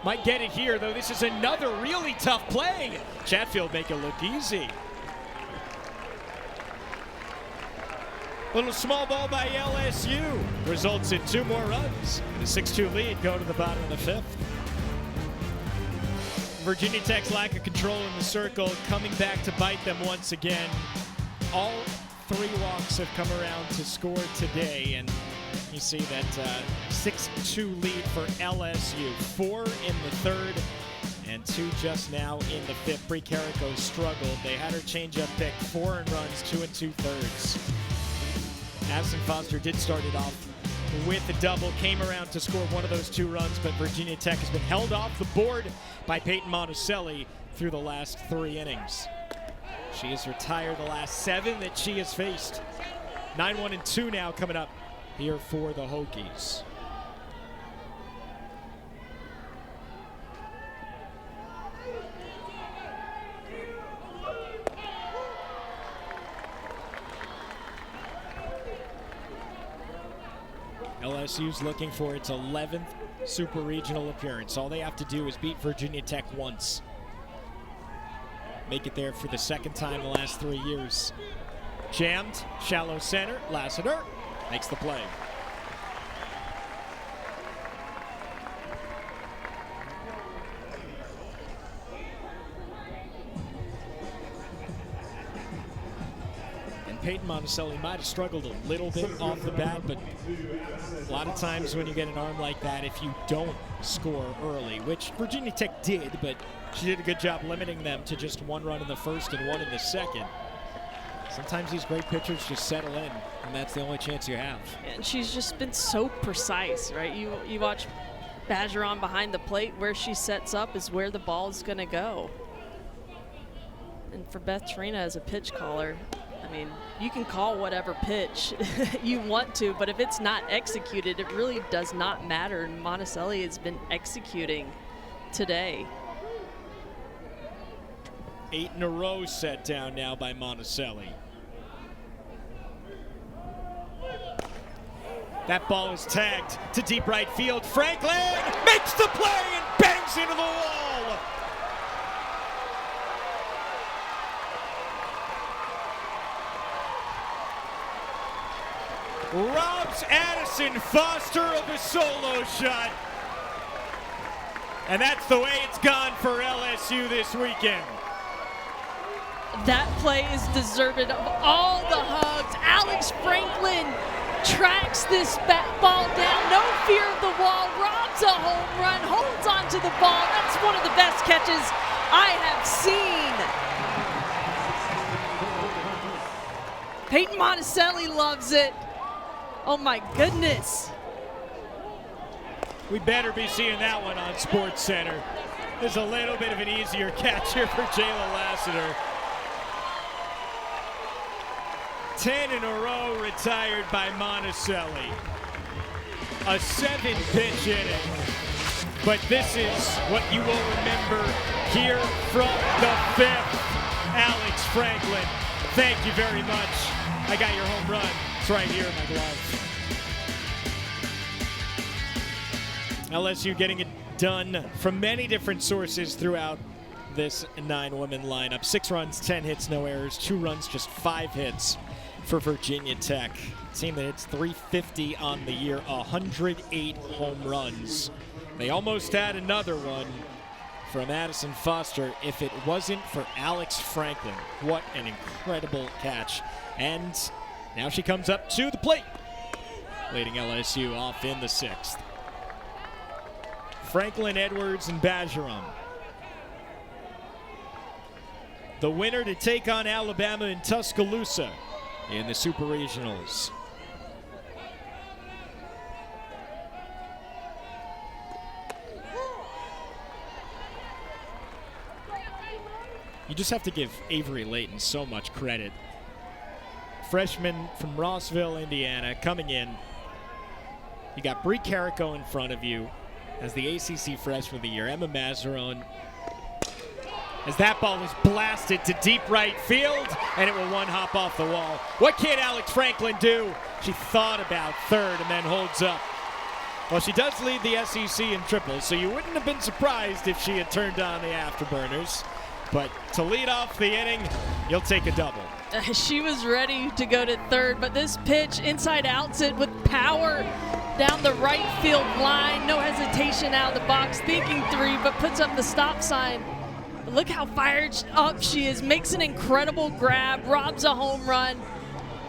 Might get it here, though. This is another really tough play. Chatfield make it look easy. Little small ball by LSU results in 2 more runs. And a 6-2 lead going to the bottom of the 5th. Virginia Tech's lack of control in the circle coming back to bite them once again. All 3 walks have come around to score today, and you see that 6-2 lead for LSU. 4 in the 3rd and 2 just now in the 5th. Bree Carrico struggled. They had her changeup pick, 4 earned runs, 2 2/3. Addison Foster did start it off with a double, came around to score 1 of those 2 runs, but Virginia Tech has been held off the board by Peyton Monticelli through the last 3 innings. She has retired the last 7 that she has faced. 9-1 and 2 now coming up here for the Hokies. LSU's looking for its 11th Super Regional appearance. All they have to do is beat Virginia Tech once. Make it there for the 2nd time in the last 3 years. Jammed, shallow center, Lassiter makes the play. And Peyton Monticelli might have struggled a little bit off the bat, but a lot of times when you get an arm like that, if you don't score early, which Virginia Tech did, but she did a good job limiting them to just 1 run in the 1st and 1 in the 2nd. Sometimes these great pitchers just settle in, and that's the only chance you have. And she's just been so precise, right? You watch Bergeron behind the plate, where she sets up is where the ball is going to go. And for Beth Torina as a pitch caller, I mean, you can call whatever pitch you want to, but if it's not executed, it really does not matter. And Monticelli has been executing today. 8 in a row set down now by Monticelli. That ball is tagged to deep right field. Franklin makes the play and bangs into the wall. Robs Addison Foster of a solo shot. And that's the way it's gone for LSU this weekend. That play is deserved of all the hugs. Alex Franklin tracks this ball down. No fear of the wall. Robs a home run. Holds onto the ball. That's one of the best catches I have seen. Peyton Monticelli loves it. Oh my goodness. We better be seeing that one on Sports Center. There's a little bit of an easier catch here for Jayla Lassiter. 10 in a row retired by Monticelli. A 7-pitch inning. But this is what you will remember here from the 5th. Alex Franklin, thank you very much. I got your home run. It's right here in my glove. LSU getting it done from many different sources throughout this 9-woman lineup. 6 runs, 10 hits, no errors. 2 runs, just 5 hits for Virginia Tech. Team that hits .350 on the year, 108 home runs. They almost had another one from Addison Foster if it wasn't for Alex Franklin. What an incredible catch. And now she comes up to the plate, leading LSU off in the 6th. Franklin, Edwards, and Bergeron. The winner to take on Alabama in Tuscaloosa in the Super Regionals. You just have to give Avery Layton so much credit. Freshman from Rossville, Indiana, coming in. You got Bree Carrico in front of you as the ACC Freshman of the Year. Emma Mazzarone, as that ball was blasted to deep right field, and it will one hop off the wall. What can Alex Franklin do? She thought about third and then holds up. Well, she does lead the SEC in triples, so you wouldn't have been surprised if she had turned on the afterburners. But to lead off the inning, you'll take a double. She was ready to go to third, but this pitch inside outs it with power down the right field line. No hesitation out of the box, thinking 3, but puts up the stop sign. But look how fired up she is. Makes an incredible grab, robs a home run,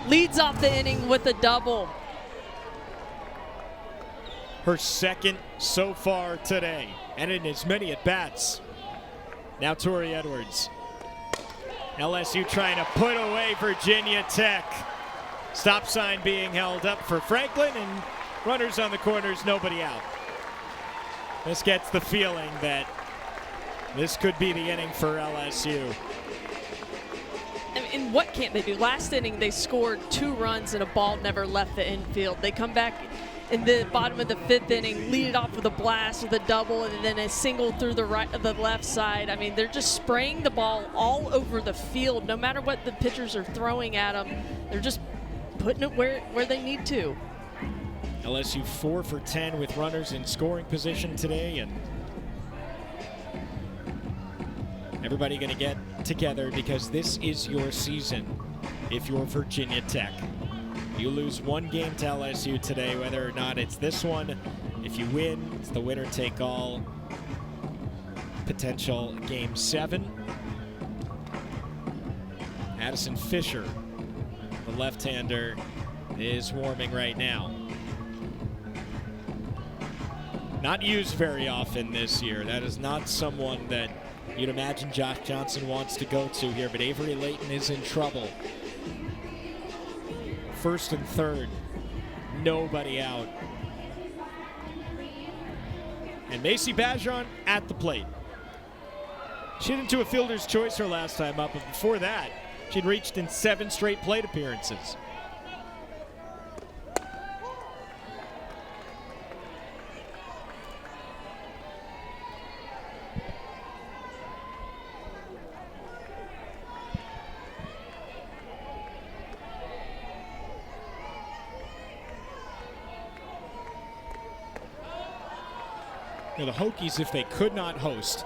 leads off the inning with a double. Her 2nd so far today, and in as many at-bats. Now Tori Edwards. LSU trying to put away Virginia Tech. Stop sign being held up for Franklin, and runners on the corners, nobody out. This gets the feeling that This could be the inning for LSU. And what can't they do? Last inning, they scored 2 runs and a ball never left the infield. They come back in the bottom of the 5th inning, lead it off with a blast with a double, and then a single through the left side. I mean, they're just spraying the ball all over the field. No matter what the pitchers are throwing at them, they're just putting it where they need to. LSU 4 for 10 with runners in scoring position today, and everybody going to get together because this is your season if you're Virginia Tech. You lose one game to LSU today, whether or not it's this one. If you win, it's the winner take all potential game 7. Addison Fisher, the left-hander, is warming right now. Not used very often this year. That is not someone that you'd imagine Josh Johnson wants to go to here, but Avery Layton is in trouble. 1st and 3rd, nobody out. And Macy Bajon at the plate. She hit into a fielder's choice her last time up, but before that, she'd reached in 7 straight plate appearances. The Hokies, if they could not host,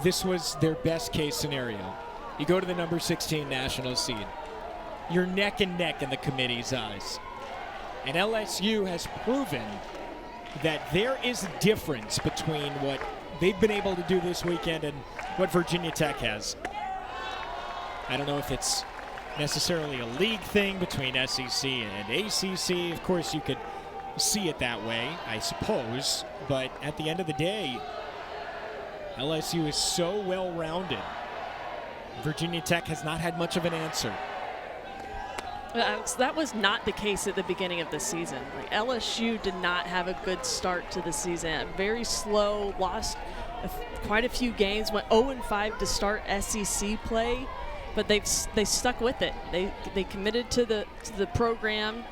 this was their best case scenario. You go to the number 16 national seed. You're neck and neck in the committee's eyes. And LSU has proven that there is a difference between what they've been able to do this weekend and what Virginia Tech has. I don't know if it's necessarily a league thing between SEC and ACC. Of course, you could see it that way, I suppose, but at the end of the day, LSU is so well-rounded. Virginia Tech has not had much of an answer. That was not the case at the beginning of the season. Like, LSU did not have a good start to the season. Very slow, lost quite a few games, went 0-5 to start SEC play, but they stuck with it. They committed to the program,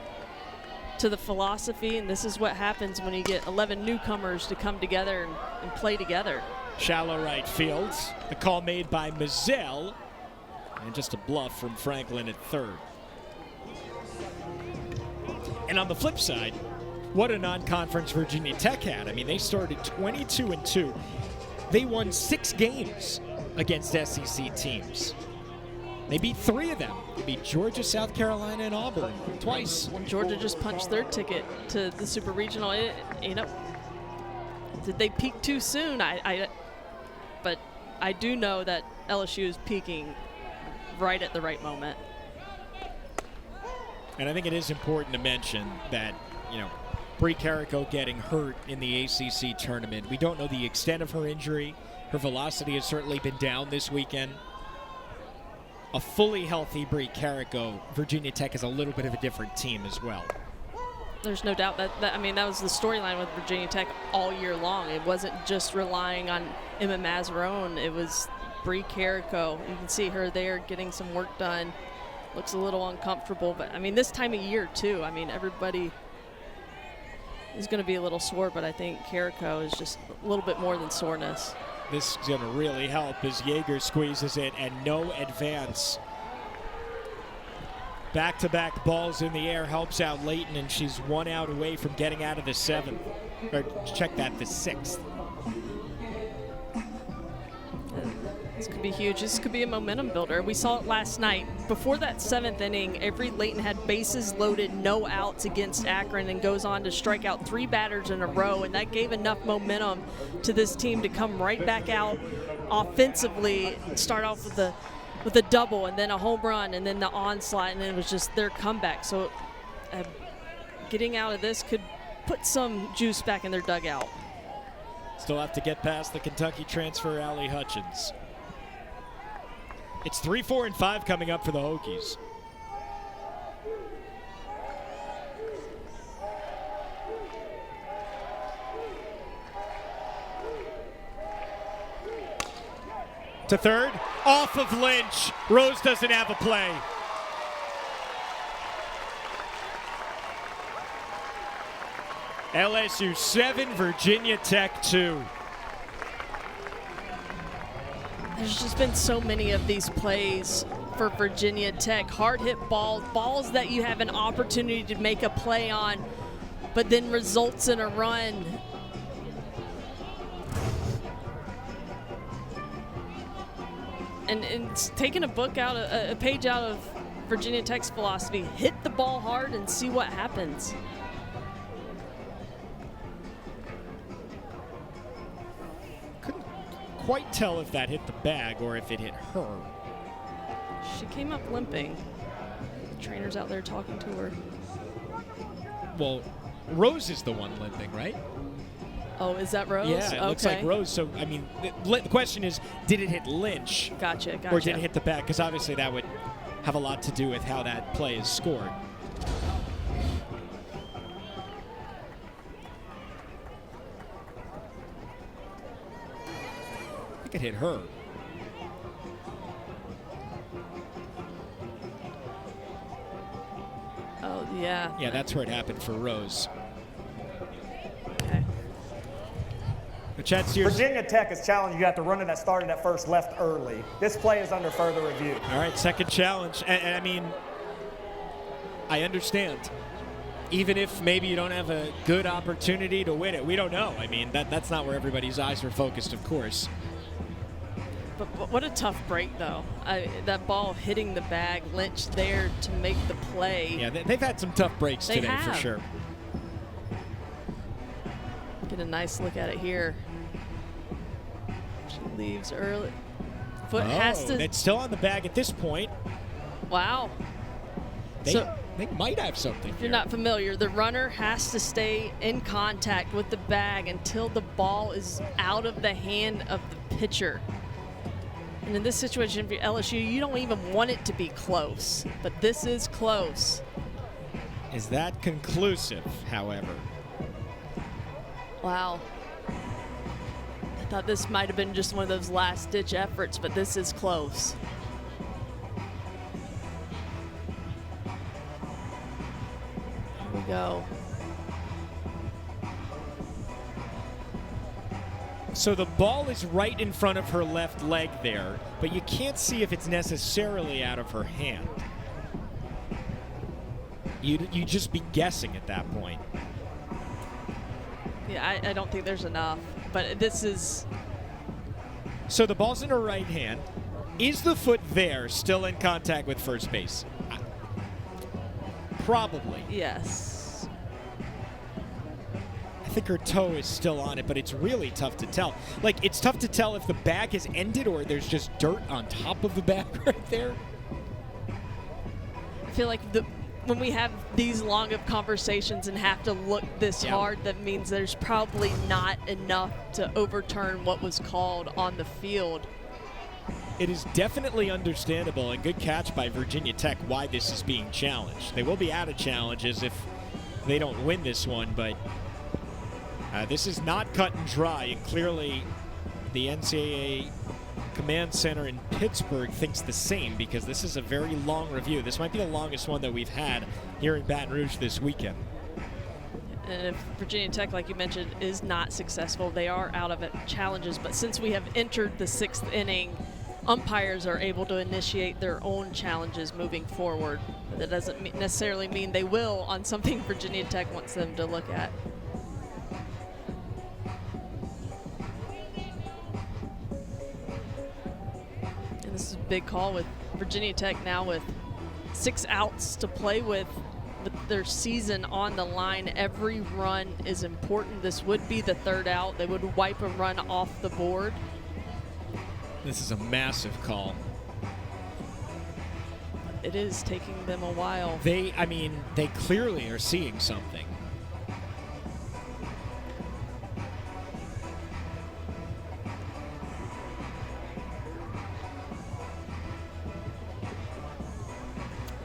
to the philosophy, and this is what happens when you get 11 newcomers to come together and play together. Shallow right field. The call made by Mazzell, and just a bluff from Franklin at 3rd. And on the flip side, what a non-conference Virginia Tech had. I mean, they started 22-2. They won 6 games against SEC teams. They beat 3 of them. They beat Georgia, South Carolina, and Auburn twice. And Georgia just punched their ticket to the Super Regional. Did they peak too soon? But I do know that LSU is peaking right at the right moment. And I think it is important to mention that, Bree Carrico getting hurt in the ACC tournament. We don't know the extent of her injury. Her velocity has certainly been down this weekend. A fully healthy Bree Carrico, Virginia Tech is a little bit of a different team as well. There's no doubt that was the storyline with Virginia Tech all year long. It wasn't just relying on Emma Mazzarone. It was Bree Carrico. You can see her there getting some work done. Looks a little uncomfortable, but this time of year too. Everybody is going to be a little sore, but I think Carrico is just a little bit more than soreness. This is going to really help as Yeager squeezes it and no advance. Back-to-back balls in the air helps out Layton, and she's 1 out away from getting out of the 7th. Or check that, the 6th. This could be huge. This could be a momentum builder. We saw it last night. Before that 7th inning, Avery Layton had bases loaded, no outs against Akron, and goes on to strike out 3 batters in a row, and that gave enough momentum to this team to come right back out offensively, start off with a double and then a home run and then the onslaught, and it was just their comeback. So getting out of this could put some juice back in their dugout. Still have to get past the Kentucky transfer, Allie Hutchins. It's 3, 4, and 5 coming up for the Hokies. To third, off of Lynch. Rose doesn't have a play. LSU 7, Virginia Tech 2. There's just been so many of these plays for Virginia Tech. Hard hit balls that you have an opportunity to make a play on, but then results in a run. And it's taking a page out of Virginia Tech's philosophy. Hit the ball hard and see what happens. Couldn't quite tell if that hit the bag or if it hit her. She came up limping. The trainer's out there talking to her. Well, Rose is the one limping, right? Oh, is that Rose? Yeah, it looks like Rose. So, I mean, the question is, did it hit Lynch? Gotcha. Or did it hit the bag? Because obviously that would have a lot to do with how that play is scored. I think it hit her. Oh, yeah. Yeah, that's where it happened for Rose. Okay. Chad Sears. Virginia Tech is challenging you after running that started at first left early. This play is under further review. All right, second challenge. And I mean, I understand. Even if maybe you don't have a good opportunity to win it, we don't know. I mean, that's not where everybody's eyes are focused, of course. But what a tough break, though. That ball hitting the bag, Lynch there to make the play. Yeah, they've had some tough breaks today for sure. Get a nice look at it here. She leaves early. Foot has to. It's still on the bag at this point. Wow. They might have something. If you're not familiar, the runner has to stay in contact with the bag until the ball is out of the hand of the pitcher. And in this situation for LSU, you don't even want it to be close, but this is close. Is that conclusive, however? Wow. I thought this might have been just one of those last-ditch efforts, but this is close. Here we go. So the ball is right in front of her left leg there, but you can't see if it's necessarily out of her hand. You'd just be guessing at that point. Yeah, I don't think there's enough, but this is... So the ball's in her right hand. Is the foot there, still in contact with first base? Probably. Yes. I think her toe is still on it, but it's really tough to tell. Like, it's tough to tell if the bag has ended or there's just dirt on top of the bag right there. I feel like when we have these long of conversations and have to look this hard, that means there's probably not enough to overturn what was called on the field. It is definitely understandable, and good catch by Virginia Tech, why this is being challenged. They will be out of challenges if they don't win this one, but this is not cut and dry, and clearly the NCAA Command Center in Pittsburgh thinks the same, because this is a very long review. This might be the longest one that we've had here in Baton Rouge this weekend. And if Virginia Tech, like you mentioned, is not successful, they are out of it challenges. But since we have entered the 6th inning, umpires are able to initiate their own challenges moving forward. But that doesn't necessarily mean they will on something Virginia Tech wants them to look at. And this is a big call with Virginia Tech now with 6 outs to play with their season on the line. Every run is important. This would be the 3rd out. They would wipe a run off the board. This is a massive call. It is taking them a while. They clearly are seeing something.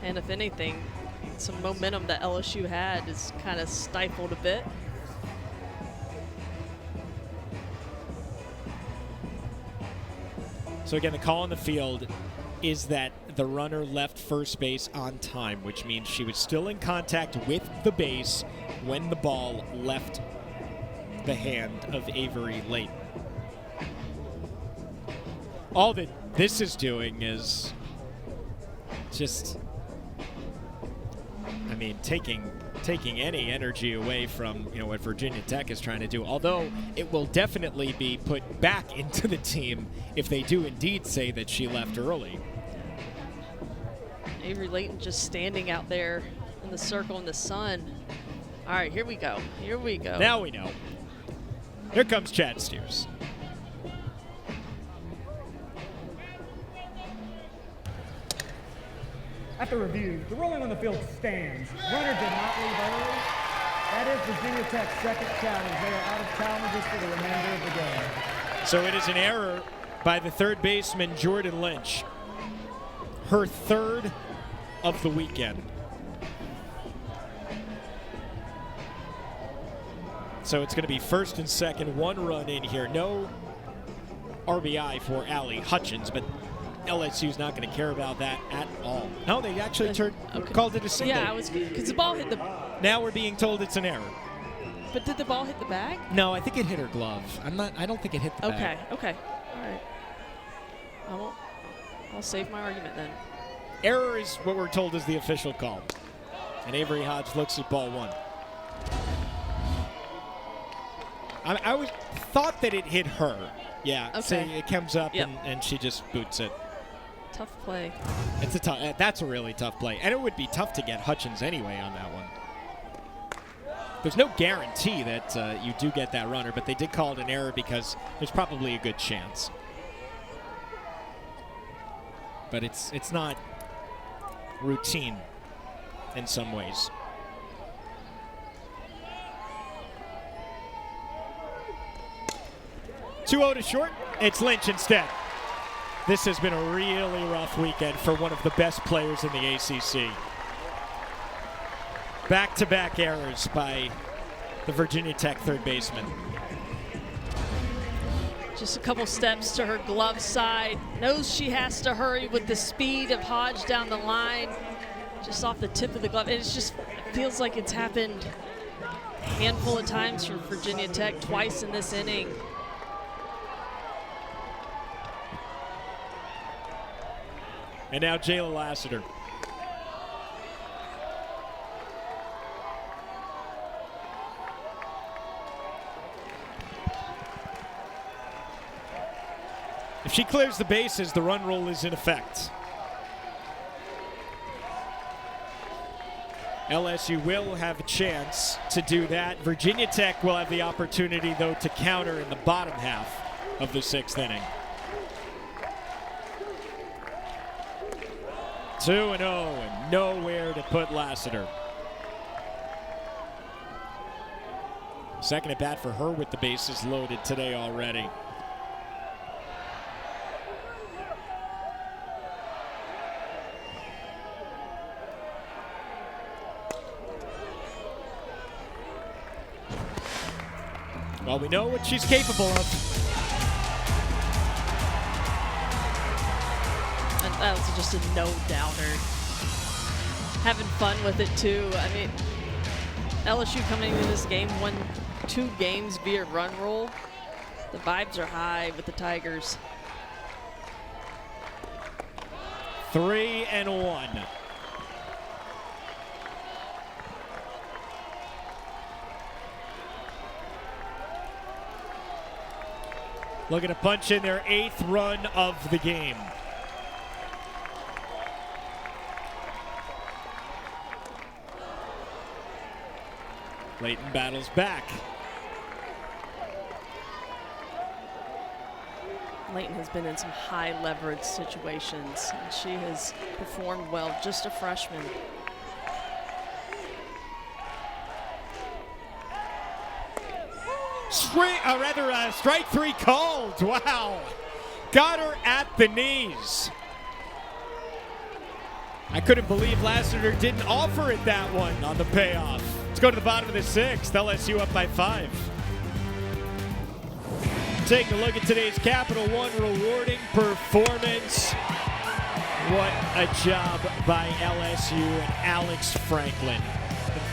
And if anything, some momentum that LSU had is kind of stifled a bit. So again, the call on the field is that the runner left first base on time, which means she was still in contact with the base when the ball left the hand of Avery Layton. All that this is doing is just, I mean, taking any energy away from what Virginia Tech is trying to do. Although it will definitely be put back into the team if they do indeed say that she left early. Avery Layton just standing out there in the circle in the sun. All right, here we go. Here we go. Now we know. Here comes Chad Steers. After review, the ruling on the field stands. Runner did not leave early. That is Virginia Tech's second challenge. They are out of challenges for the remainder of the game. So it is an error by the third baseman, Jordan Lynch. Her third of the weekend. So it's going to be first and second, one run in here. No RBI for Allie Hutchins, but LSU's not going to care about that at all. No, they actually called it a single. Yeah, because the ball hit the. Now we're being told it's an error. But did the ball hit the bag? No, I think it hit her glove. I don't think it hit the bag. Okay. All right. I'll save my argument then. Error is what we're told is the official call. And Avery Hodge looks at ball one. I thought that it hit her. Yeah. Okay. So it comes up Yep. and she just boots it. Tough play. That's a really tough play. And it would be tough to get Hutchins anyway on that one. There's no guarantee that you do get that runner, but they did call it an error because there's probably a good chance. But it's not routine in some ways. Two-0 to short. It's Lynch instead. This has been a really rough weekend for one of the best players in the ACC. Back-to-back errors by the Virginia Tech third baseman. Just a couple steps to her glove side. Knows she has to hurry with the speed of Hodge down the line. Just off the tip of the glove. It feels like it's happened a handful of times for Virginia Tech, twice in this inning. And now Jayla Lassiter. If she clears the bases, the run rule is in effect. LSU will have a chance to do that. Virginia Tech will have the opportunity, though, to counter in the bottom half of the sixth inning. 2-0 and nowhere to put Lassiter. Second at bat for her with the bases loaded today already. Well, we know what she's capable of. And that was just a no-doubter. Having fun with it, too. I mean, LSU coming into this game won 2 games via run rule. The vibes are high with the Tigers. 3-1. Looking to punch in their 8th run of the game. Layton battles back. Layton has been in some high leverage situations, and she has performed well, just a freshman. Strike 3 called. Wow. Got her at the knees. I couldn't believe Lassiter didn't offer it that one on the payoff. Let's go to the bottom of the 6th. LSU up by 5. Taking a look at today's Capital One rewarding performance. What a job by LSU and Alex Franklin.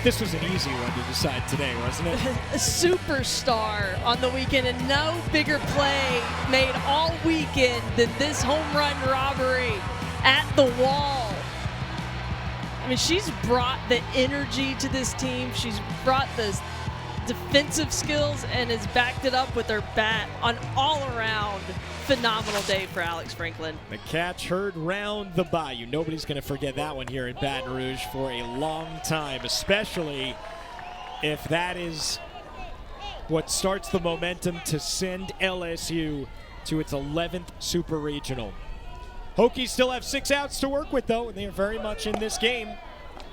This was an easy one to decide today, wasn't it? A superstar on the weekend, and no bigger play made all weekend than this home run robbery at the wall. I mean, she's brought the energy to this team. She's brought the defensive skills and has backed it up with her bat. On all-around phenomenal day for Alex Franklin. The catch heard round the bayou. Nobody's going to forget that one here in Baton Rouge for a long time, especially if that is what starts the momentum to send LSU to its 11th Super Regional. Hokies still have 6 outs to work with, though, and they are very much in this game.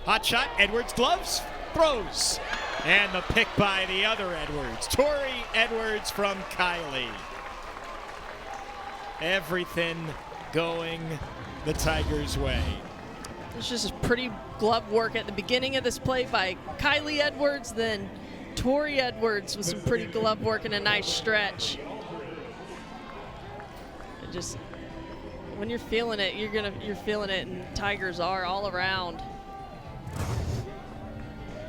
Hot shot, Edwards gloves, throws. And the pick by the other Edwards. Tori Edwards from Kylie. Everything going the Tigers' way. It's just pretty glove work at the beginning of this play by Kylie Edwards, then Tori Edwards with some pretty glove work and a nice stretch. It just, when you're feeling it, you're feeling it, and Tigers are all around.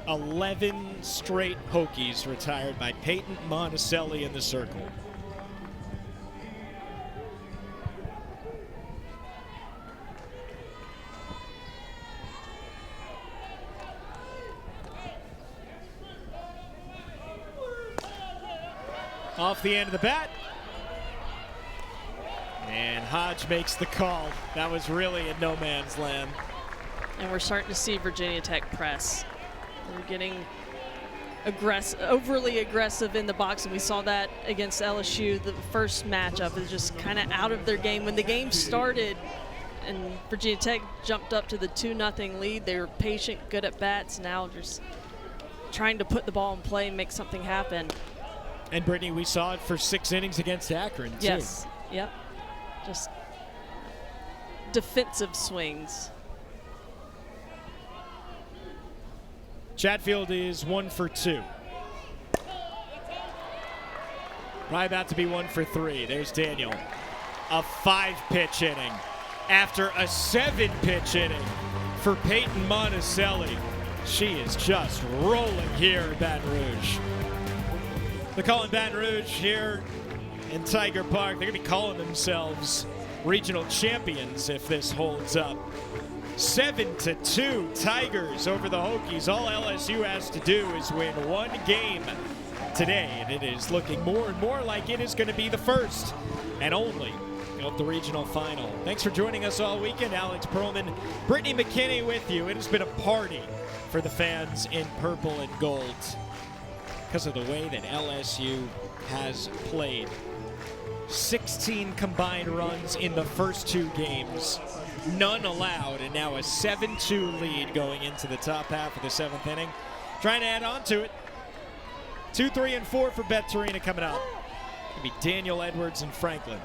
11 straight Hokies retired by Peyton Monticelli in the circle. Off the end of the bat. And Hodge makes the call. That was really in no man's land. And we're starting to see Virginia Tech press. We're getting overly aggressive in the box, and we saw that against LSU. The first matchup is just kind of out of their game. When the game started and Virginia Tech jumped up to the 2-0 lead, they were patient, good at bats. Now just trying to put the ball in play and make something happen. And Brittany, we saw it for 6 innings against Akron, too. Yes, yep. Just defensive swings. Chatfield is 1 for 2. Probably about to be 1 for 3. There's Daniel. A 5-pitch inning after a 7-pitch inning for Peyton Monticelli. She is just rolling here in Baton Rouge. They're calling Baton Rouge here in Tiger Park. They're going to be calling themselves regional champions if this holds up. 7-2 Tigers over the Hokies. All LSU has to do is win 1 game today, and it is looking more and more like it is going to be the first and only of the regional final. Thanks for joining us all weekend. Alex Perlman, Brittany McKinney with you. It has been a party for the fans in purple and gold because of the way that LSU has played. 16 combined runs in the first 2 games. None allowed, and now a 7-2 lead going into the top half of the 7th inning. Trying to add on to it. 2, 3, and 4 for Beth Torina coming up. It'll be Daniel, Edwards, and Franklin.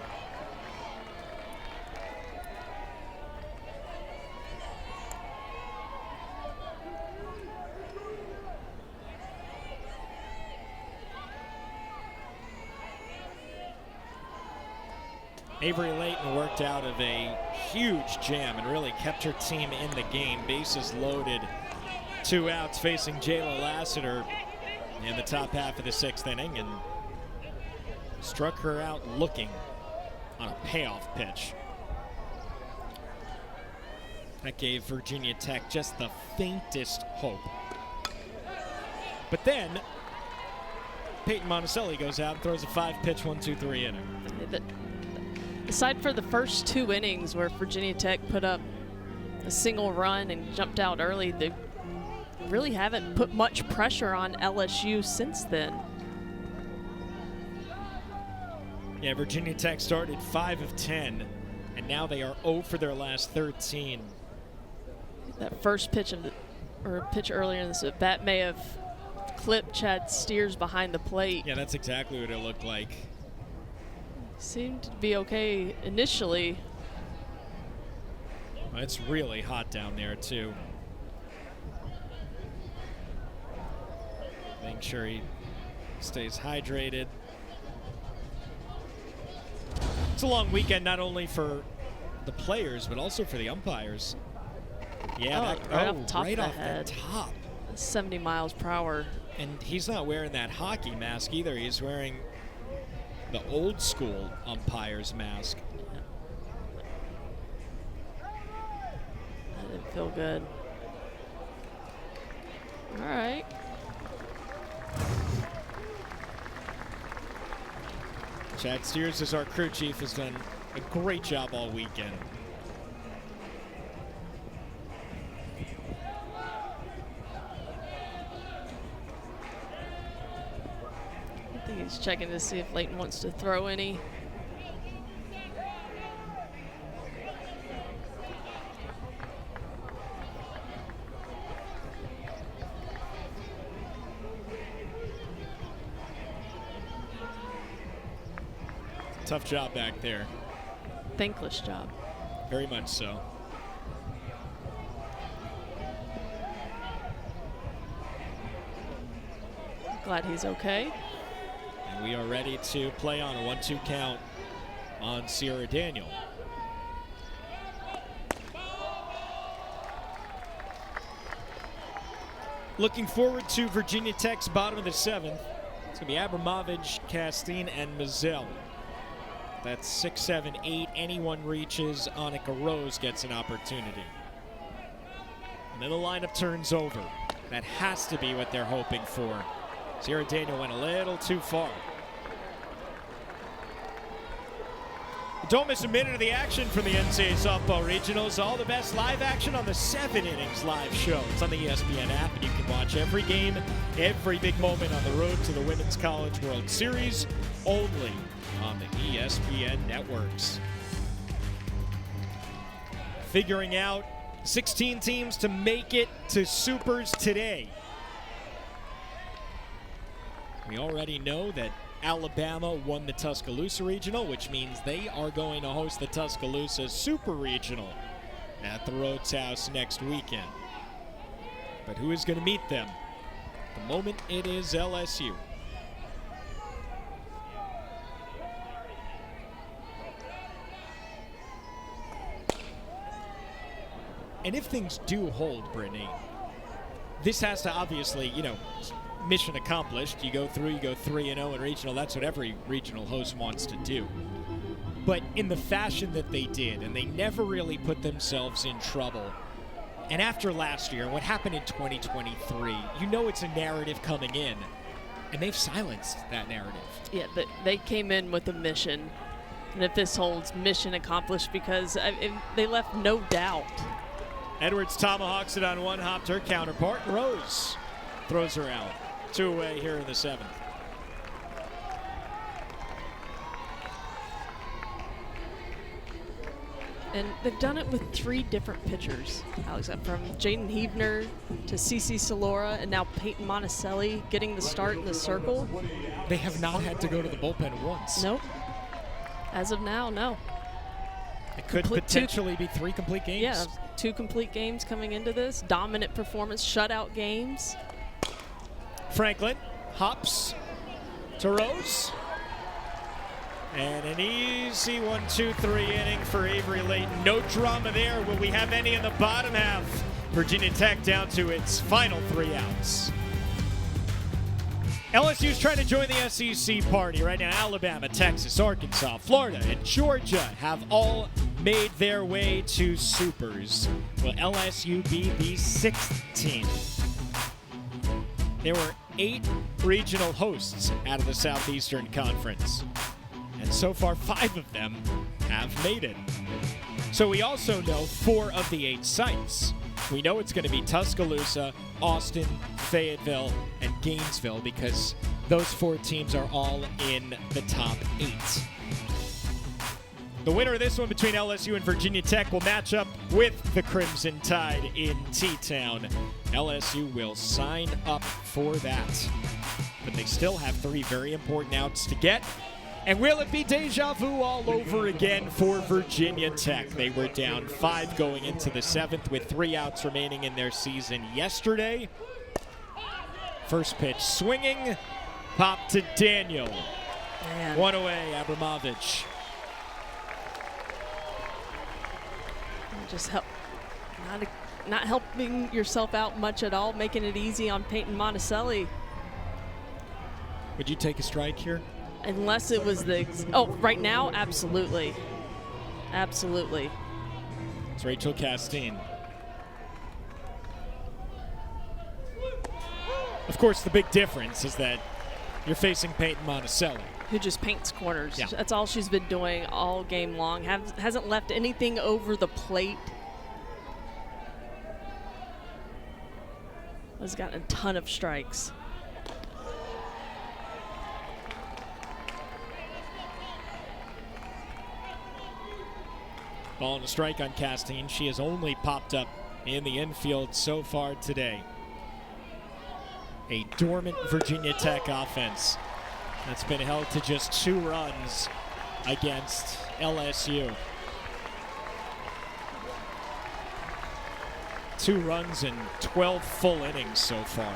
Avery Layton worked out of a huge jam and really kept her team in the game. Bases loaded, 2 outs facing Jayla Lassiter in the top half of the 6th inning and struck her out looking on a payoff pitch. That gave Virginia Tech just the faintest hope. But then Peyton Monticelli goes out and throws a 5-pitch 1-2-3 inning. Aside for the first 2 innings where Virginia Tech put up a single run and jumped out early, they really haven't put much pressure on LSU since then. Yeah, Virginia Tech started 5 of 10, and now they are 0 for their last 13. That first pitch pitch earlier in this bat may have clipped Chad Steers behind the plate. Yeah, that's exactly what it looked like. Seemed to be okay initially. Well, it's really hot down there, too. Make sure he stays hydrated. It's a long weekend, not only for the players, but also for the umpires. Yeah, right off the top right of the off head. the top. 70 miles per hour. And he's not wearing that hockey mask either. He's wearing the old school umpire's mask. That didn't feel good. All right. Chad Steers, as our crew chief, has done a great job all weekend. I think he's checking to see if Layton wants to throw any. Tough job back there. Thankless job. Very much so. Glad he's okay. And we are ready to play on a 1-2 count on Sierra Daniel. Looking forward to Virginia Tech's bottom of the 7th. It's going to be Abramovich, Castine, and Mazzell. That's 6, 7, 8. Anyone reaches, Annika Rose gets an opportunity. And then the lineup turns over. That has to be what they're hoping for. Sierra Daniel went a little too far. Don't miss a minute of the action from the NCAA Softball Regionals. All the best live action on the 7 Innings live show. It's on the ESPN app, and you can watch every game, every big moment on the road to the Women's College World Series, only on the ESPN networks. Figuring out 16 teams to make it to Supers today. We already know that Alabama won the Tuscaloosa Regional, which means they are going to host the Tuscaloosa Super Regional at the Rhodes House next weekend. But who is going to meet them? At the moment, it is LSU. And if things do hold, Brittany, this has to obviously, mission accomplished. You go 3-0 in regional. That's what every regional host wants to do. But in the fashion that they did, and they never really put themselves in trouble. And after last year, what happened in 2023, it's a narrative coming in. And they've silenced that narrative. Yeah, they came in with a mission. And if this holds, mission accomplished, because they left no doubt. Edwards tomahawks it on one, hopped her counterpart. Rose throws her out. 2 away here in the 7th. And they've done it with 3 different pitchers, Alex, from Jaden Heavner to CeCe Salora, and now Peyton Monticelli getting the start in the circle. They have not had to go to the bullpen once. Nope. As of now, no. It could potentially be 3 complete games. Yeah, 2 complete games coming into this. Dominant performance, shutout games. Franklin hops to Rose. And an easy 1-2-3 inning for Avery Layton. No drama there. Will we have any in the bottom half? Virginia Tech down to its final 3 outs. LSU's trying to join the SEC party right now. Alabama, Texas, Arkansas, Florida, and Georgia have all made their way to Supers. Will LSU be the 6th team? There were 8 regional hosts out of the Southeastern Conference. And so far, 5 of them have made it. So we also know 4 of the 8 sites. We know it's going to be Tuscaloosa, Austin, Fayetteville, and Gainesville, because those 4 teams are all in the top 8. The winner of this one between LSU and Virginia Tech will match up with the Crimson Tide in T-Town. LSU will sign up for that. But they still have 3 very important outs to get. And will it be deja vu all over again for Virginia Tech? They were down 5 going into the 7th with 3 outs remaining in their season yesterday. First pitch swinging, pop to Daniel. Man. 1 away, Abramovich. Just not helping yourself out much at all, making it easy on Peyton Monticelli. Would you take a strike here? Unless it was right now, absolutely. Absolutely. It's Rachel Castine. Of course, the big difference is that you're facing Peyton Monticelli, who just paints corners. Yeah. That's all she's been doing all game long. Hasn't left anything over the plate. Has gotten a ton of strikes. Ball and a strike on Castine. She has only popped up in the infield so far today. A dormant Virginia Tech offense that's been held to just 2 runs against LSU. 2 runs in 12 full innings so far.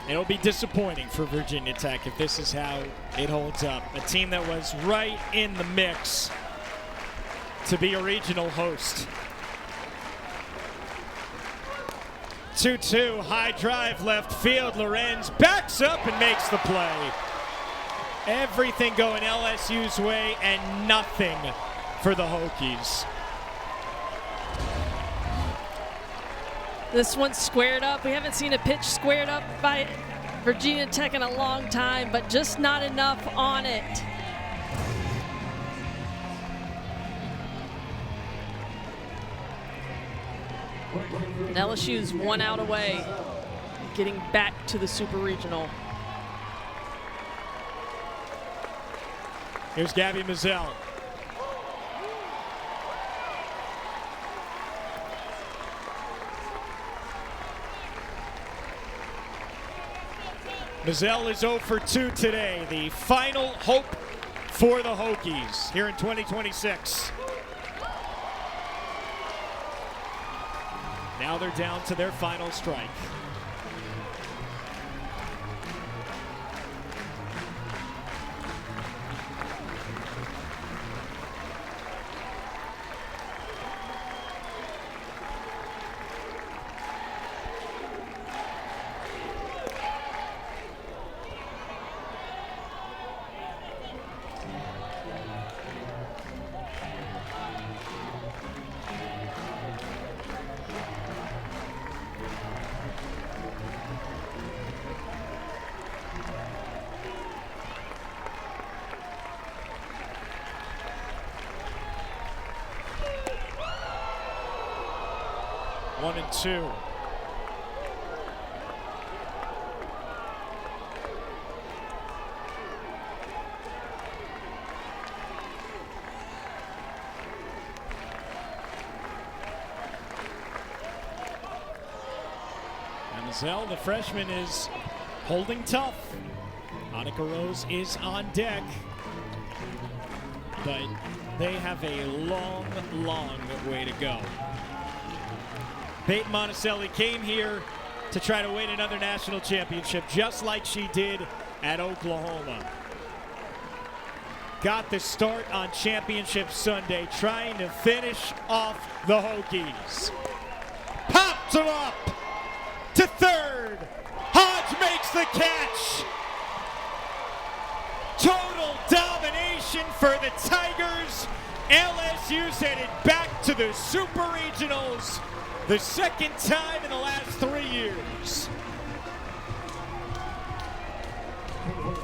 It'll be disappointing for Virginia Tech if this is how it holds up. A team that was right in the mix to be a regional host. 2-2, high drive left field. Lorenz backs up and makes the play. Everything going LSU's way and nothing for the Hokies. This one's squared up. We haven't seen a pitch squared up by Virginia Tech in a long time, but just not enough on it. And LSU's 1 out away, getting back to the Super Regional. Here's Gabby Mazzell. Mazzell is 0 for 2 today. The final hope for the Hokies here in 2026. Now they're down to their final strike. One and two. And Mazzell, the freshman, is holding tough. Annika Rose is on deck. But they have a long, long way to go. Peyton Monticelli came here to try to win another national championship, just like she did at Oklahoma. Got the start on Championship Sunday, trying to finish off the Hokies. Popped him up to third. Hodge makes the catch. Total domination for the Tigers. LSU's headed back to the Super Regionals. The second time in the last 3 years.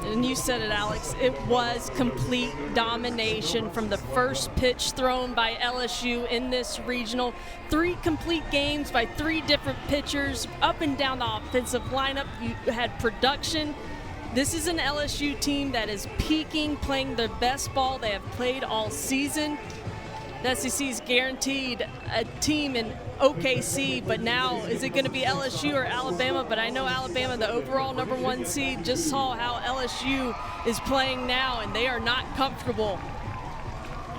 And you said it, Alex. It was complete domination from the first pitch thrown by LSU in this regional. 3 complete games by 3 different pitchers. Up and down the offensive lineup, you had production. This is an LSU team that is peaking, playing their best ball they have played all season. The SEC's guaranteed a team in OKC, but now is it going to be LSU or Alabama? But I know Alabama, the overall #1 seed, just saw how LSU is playing now, and they are not comfortable.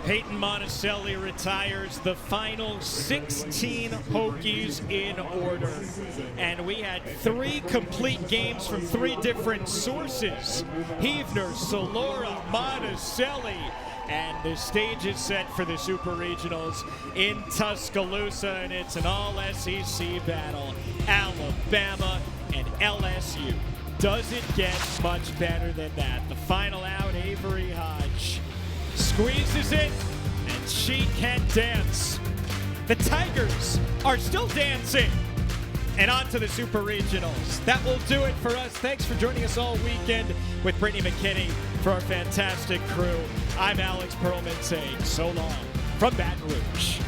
Peyton Monticelli retires, the final 16 Hokies in order. And we had 3 complete games from 3 different sources. Heavner, Solora, Monticelli. And the stage is set for the Super Regionals in Tuscaloosa, and it's an all-SEC battle. Alabama and LSU. Does it get much better than that? The final out, Avery Hodge squeezes it, and she can dance. The Tigers are still dancing. And on to the Super Regionals. That will do it for us. Thanks for joining us all weekend with Brittany McKinney for our fantastic crew. I'm Alex Perlman saying so long from Baton Rouge.